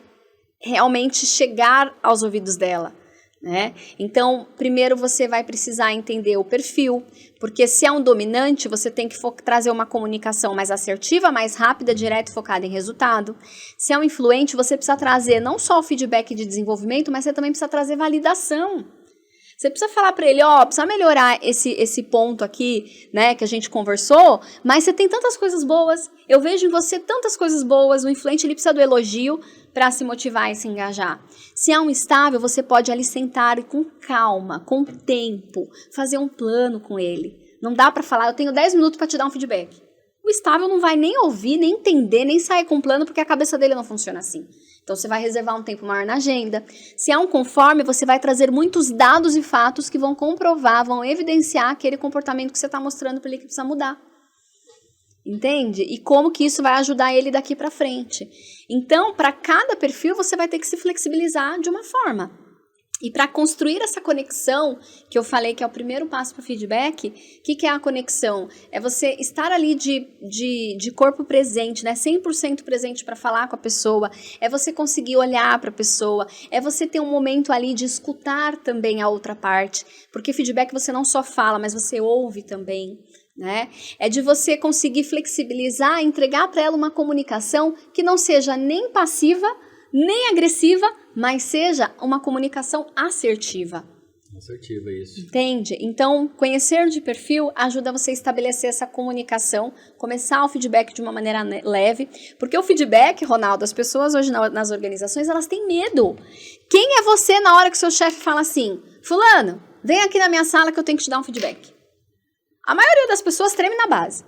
realmente chegar aos ouvidos dela, né? Então, primeiro você vai precisar entender o perfil, porque se é um dominante, você tem que trazer uma comunicação mais assertiva, mais rápida, direta e focada em resultado. Se é um influente, você precisa trazer não só o feedback de desenvolvimento, mas você também precisa trazer validação. Você precisa falar para ele, precisa melhorar esse ponto aqui, né, que a gente conversou, mas você tem tantas coisas boas, eu vejo em você tantas coisas boas, o influente ele precisa do elogio para se motivar e se engajar. Se é um instável, você pode ali sentar e com calma, com tempo, fazer um plano com ele. Não dá para falar, eu tenho 10 minutos para te dar um feedback. O estável não vai nem ouvir, nem entender, nem sair com um plano, porque a cabeça dele não funciona assim. Então, você vai reservar um tempo maior na agenda. Se é um conforme, você vai trazer muitos dados e fatos que vão comprovar, vão evidenciar aquele comportamento que você está mostrando para ele que precisa mudar. Entende? E como que isso vai ajudar ele daqui para frente. Então, para cada perfil, você vai ter que se flexibilizar de uma forma. E para construir essa conexão, que eu falei que é o primeiro passo para o feedback, o que é a conexão? É você estar ali de corpo presente, né? 100% presente para falar com a pessoa, é você conseguir olhar para a pessoa, é você ter um momento ali de escutar também a outra parte, porque feedback você não só fala, mas você ouve também, né? É de você conseguir flexibilizar, entregar para ela uma comunicação que não seja nem passiva, nem agressiva, mas seja uma comunicação assertiva. Assertiva, isso. Entende? Então, conhecer de perfil ajuda você a estabelecer essa comunicação, começar o feedback de uma maneira leve, porque o feedback, Ronaldo, as pessoas hoje nas organizações, elas têm medo. Quem é você na hora que o seu chefe fala assim, fulano, vem aqui na minha sala que eu tenho que te dar um feedback? A maioria das pessoas treme na base.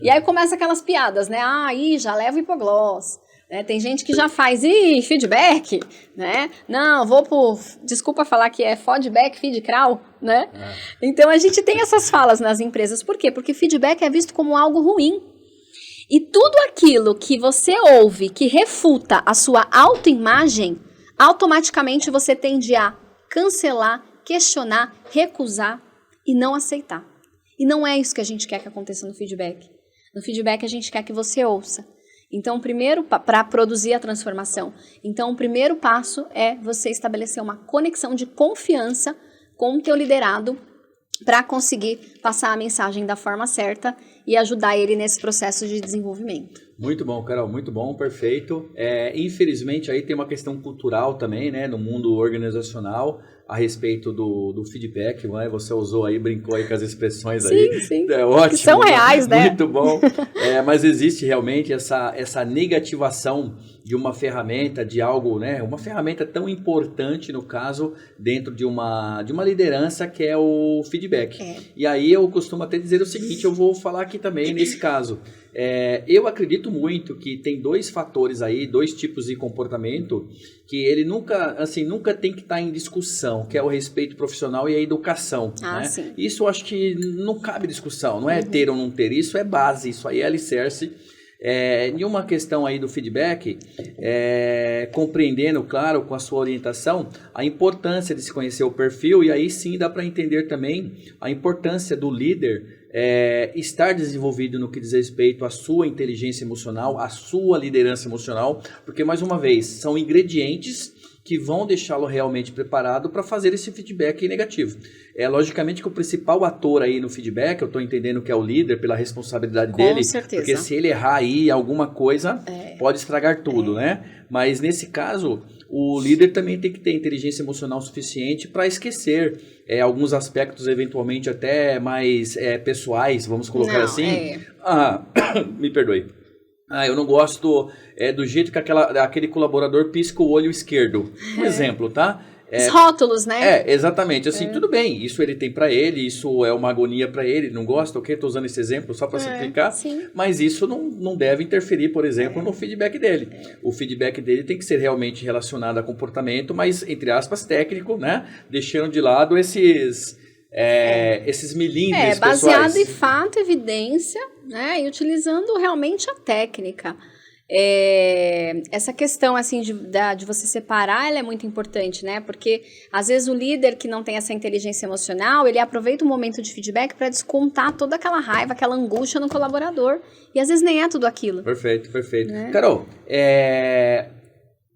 E aí começa aquelas piadas, né? Aí já leva o hipoglós. Tem gente que já faz feedback, né? Não, desculpa falar que é feedback, feedcrawl, né? Então a gente tem essas falas nas empresas. Por quê? Porque feedback é visto como algo ruim. E tudo aquilo que você ouve que refuta a sua autoimagem, automaticamente você tende a cancelar, questionar, recusar e não aceitar. E não é isso que a gente quer que aconteça no feedback. No feedback a gente quer que você ouça. Então, primeiro, para produzir a transformação. Então, o primeiro passo é você estabelecer uma conexão de confiança com o teu liderado para conseguir passar a mensagem da forma certa e ajudar ele nesse processo de desenvolvimento. Muito bom, Carol, muito bom, perfeito. Infelizmente, aí tem uma questão cultural também, né, no mundo organizacional, a respeito do feedback, né? Você usou aí, brincou aí com as expressões aí. Sim. É ótimo. Que são reais, né? Muito bom. Mas existe realmente essa negativação de uma ferramenta, de algo, né? Uma ferramenta tão importante, no caso, dentro de uma liderança, que é o feedback. E aí eu costumo até dizer o seguinte, eu vou falar aqui também nesse caso. Eu acredito muito que tem dois fatores aí, dois tipos de comportamento que ele nunca tem que estar em discussão, que é o respeito profissional e a educação. Né? Sim. Isso eu acho que não cabe discussão, não é ter ou não ter, isso é base, isso aí é alicerce. Em uma questão aí do feedback, compreendendo, claro, com a sua orientação, a importância de se conhecer o perfil, e aí sim dá para entender também a importância do líder estar desenvolvido no que diz respeito à sua inteligência emocional, à sua liderança emocional, porque, mais uma vez, são ingredientes que vão deixá-lo realmente preparado para fazer esse feedback negativo. Logicamente que o principal ator aí no feedback, eu estou entendendo que é o líder, pela responsabilidade dele, com certeza. Porque se ele errar aí alguma coisa, pode estragar tudo, né? Mas nesse caso, o líder também tem que ter inteligência emocional suficiente para esquecer alguns aspectos eventualmente até mais pessoais, vamos colocar assim. Me perdoe. Eu não gosto do jeito que aquele colaborador pisca o olho esquerdo. Um exemplo, tá? Os rótulos, né? Exatamente. Assim, tudo bem. Isso ele tem para ele, isso é uma agonia para ele, não gosta, ok? Estou usando esse exemplo só para simplificar. Sim. Mas isso não deve interferir, por exemplo, no feedback dele. O feedback dele tem que ser realmente relacionado a comportamento, mas, entre aspas, técnico, né? Deixando de lado esses milímetros baseado pessoais. em fato, evidência, né? E utilizando realmente a técnica. Essa questão assim de você separar, ela é muito importante, né? Porque às vezes o líder que não tem essa inteligência emocional, ele aproveita o momento de feedback para descontar toda aquela raiva, aquela angústia no colaborador. E às vezes nem é tudo aquilo. Perfeito. Carol,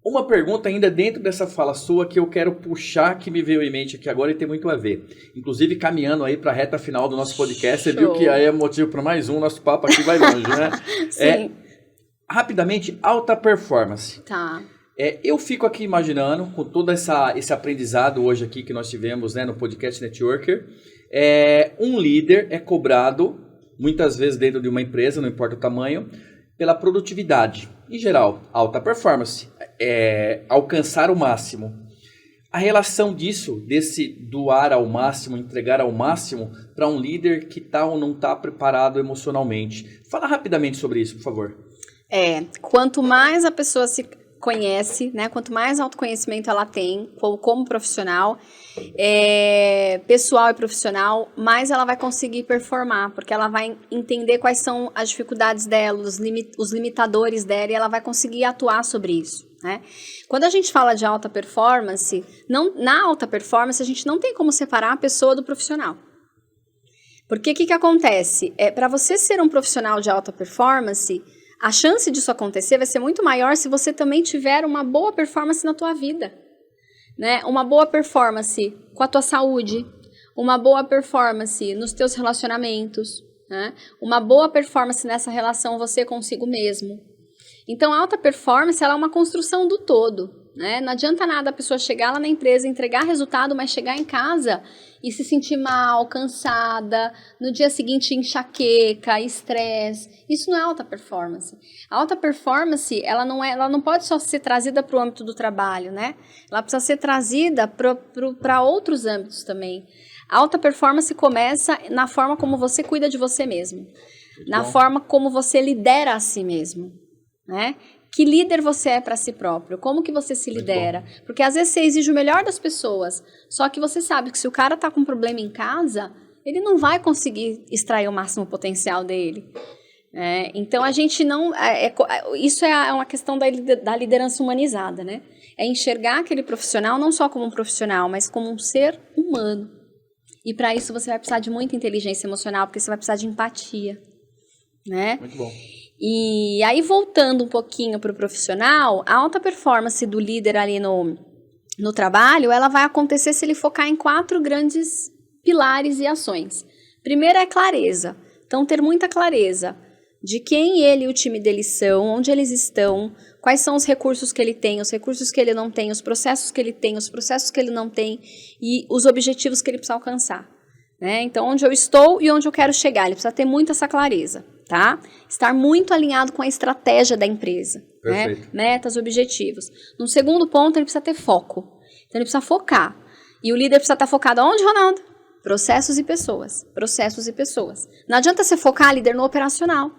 uma pergunta ainda dentro dessa fala sua que eu quero puxar, que me veio em mente aqui agora e tem muito a ver. Inclusive, caminhando aí para a reta final do nosso podcast, você viu que aí é motivo para mais um, nosso papo aqui vai longe, né? Sim. Rapidamente, alta performance. Tá. Eu fico aqui imaginando, com todo esse aprendizado hoje aqui que nós tivemos, né, no Podcast Networker, um líder é cobrado, muitas vezes dentro de uma empresa, não importa o tamanho, pela produtividade. Em geral, alta performance, alcançar o máximo. A relação disso, desse doar ao máximo, entregar ao máximo, para um líder que está ou não está preparado emocionalmente. Fala rapidamente sobre isso, por favor. Quanto mais a pessoa se conhece, né? Quanto mais autoconhecimento ela tem como profissional, pessoal e profissional, mais ela vai conseguir performar, porque ela vai entender quais são as dificuldades dela, os limitadores dela, e ela vai conseguir atuar sobre isso, né? Quando a gente fala de alta performance, na alta performance a gente não tem como separar a pessoa do profissional. Porque o que acontece? Para você ser um profissional de alta performance, a chance disso acontecer vai ser muito maior se você também tiver uma boa performance na tua vida, né? Uma boa performance com a tua saúde, uma boa performance nos teus relacionamentos, né? Uma boa performance nessa relação você consigo mesmo. Então, a alta performance ela é uma construção do todo, né? Não adianta nada a pessoa chegar lá na empresa, entregar resultado, mas chegar em casa e se sentir mal, cansada, no dia seguinte enxaqueca, estresse. Isso não é alta performance. A alta performance, ela não pode só ser trazida para o âmbito do trabalho, né? Ela precisa ser trazida para outros âmbitos também. A alta performance começa na forma como você cuida de você mesmo, na forma como você lidera a si mesmo. né? Que líder você é para si próprio? Como que você se lidera? Porque às vezes você exige o melhor das pessoas, só que você sabe que se o cara tá com um problema em casa, ele não vai conseguir extrair o máximo potencial dele. Então a gente não... isso é uma questão da liderança humanizada, né? É enxergar aquele profissional não só como um profissional, mas como um ser humano. E para isso você vai precisar de muita inteligência emocional, porque você vai precisar de empatia, né? Muito bom. E aí, voltando um pouquinho para o profissional, a alta performance do líder ali no trabalho, ela vai acontecer se ele focar em 4 grandes pilares e ações. Primeiro é clareza. Então, ter muita clareza de quem ele e o time dele são, onde eles estão, quais são os recursos que ele tem, os recursos que ele não tem, os processos que ele tem, os processos que ele não tem e os objetivos que ele precisa alcançar. Né? Então, onde eu estou e onde eu quero chegar, ele precisa ter muito essa clareza. Tá? Estar muito alinhado com a estratégia da empresa, né? Metas, objetivos. No segundo ponto, ele precisa ter foco. Então, ele precisa focar. E o líder precisa estar focado aonde, Ronaldo? Processos e pessoas. Processos e pessoas. Não adianta você focar, líder, no operacional.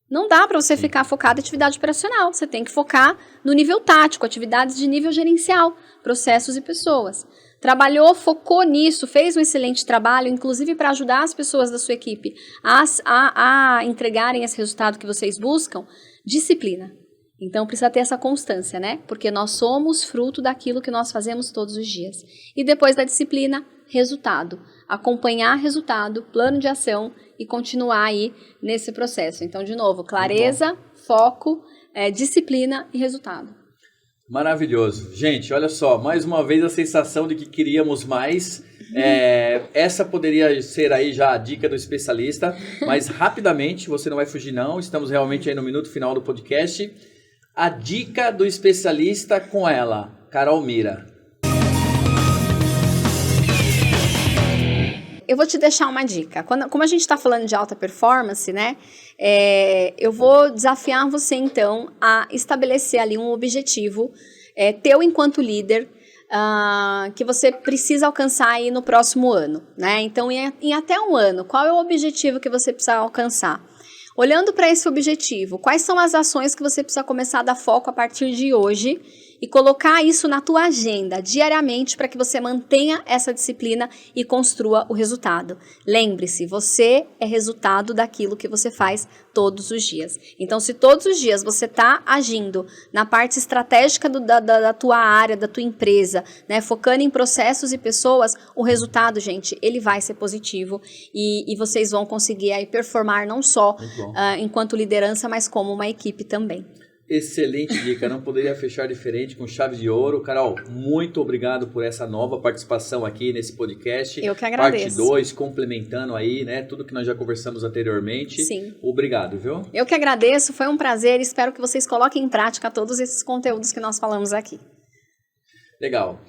Não dá para você ficar focado em atividade operacional. Você tem que focar no nível tático, atividades de nível gerencial, processos e pessoas. Trabalhou, focou nisso, fez um excelente trabalho, inclusive para ajudar as pessoas da sua equipe a entregarem esse resultado que vocês buscam, disciplina. Então, precisa ter essa constância, né? Porque nós somos fruto daquilo que nós fazemos todos os dias. E depois da disciplina, resultado. Acompanhar resultado, plano de ação e continuar aí nesse processo. Então, de novo, clareza, foco, disciplina e resultado. Maravilhoso. Gente, olha só, mais uma vez a sensação de que queríamos mais. Essa poderia ser aí já a dica do especialista, mas rapidamente, você não vai fugir não, estamos realmente aí no minuto final do podcast. A dica do especialista com ela, Carol Mira. Eu vou te deixar uma dica. Como a gente está falando de alta performance, né? Eu vou desafiar você, então, a estabelecer ali um objetivo teu enquanto líder que você precisa alcançar aí no próximo ano, né? Então, em até um ano, qual é o objetivo que você precisa alcançar? Olhando para esse objetivo, quais são as ações que você precisa começar a dar foco a partir de hoje e colocar isso na tua agenda diariamente para que você mantenha essa disciplina e construa o resultado. Lembre-se, você é resultado daquilo que você faz todos os dias. Então, se todos os dias você está agindo na parte estratégica da tua área, da tua empresa, né, focando em processos e pessoas, o resultado, gente, ele vai ser positivo e vocês vão conseguir aí performar não só enquanto liderança, mas como uma equipe também. Excelente dica, não poderia fechar diferente com chave de ouro. Carol, muito obrigado por essa nova participação aqui nesse podcast. Eu que agradeço. Parte 2, complementando aí, né, tudo que nós já conversamos anteriormente. Sim. Obrigado, viu? Eu que agradeço, foi um prazer, espero que vocês coloquem em prática todos esses conteúdos que nós falamos aqui. Legal.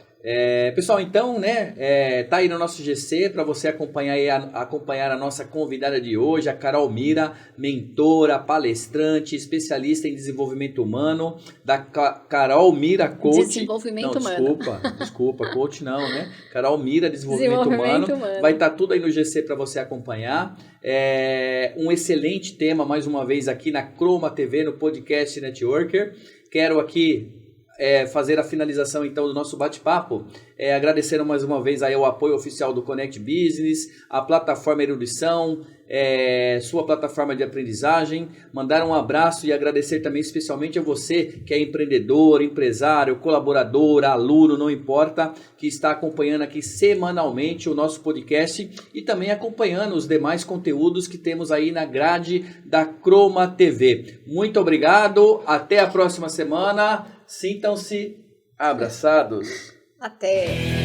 Pessoal, então, né, tá aí no nosso GC para você acompanhar a nossa convidada de hoje, a Carol Mira, mentora, palestrante, especialista em desenvolvimento humano, da Carol Mira Coach. Desenvolvimento humano. Desculpa, coach não, né? Carol Mira, desenvolvimento humano. Vai estar tudo aí no GC para você acompanhar. Um excelente tema, mais uma vez, aqui na Croma TV, no Podcast Networker. Quero aqui fazer a finalização então do nosso bate-papo, agradecendo mais uma vez aí o apoio oficial do Connect Business, a plataforma Erudição, sua plataforma de aprendizagem, mandar um abraço e agradecer também especialmente a você que é empreendedor, empresário, colaborador, aluno, não importa, que está acompanhando aqui semanalmente o nosso podcast e também acompanhando os demais conteúdos que temos aí na grade da Croma TV. Muito obrigado, até a próxima semana. Sintam-se abraçados. Até!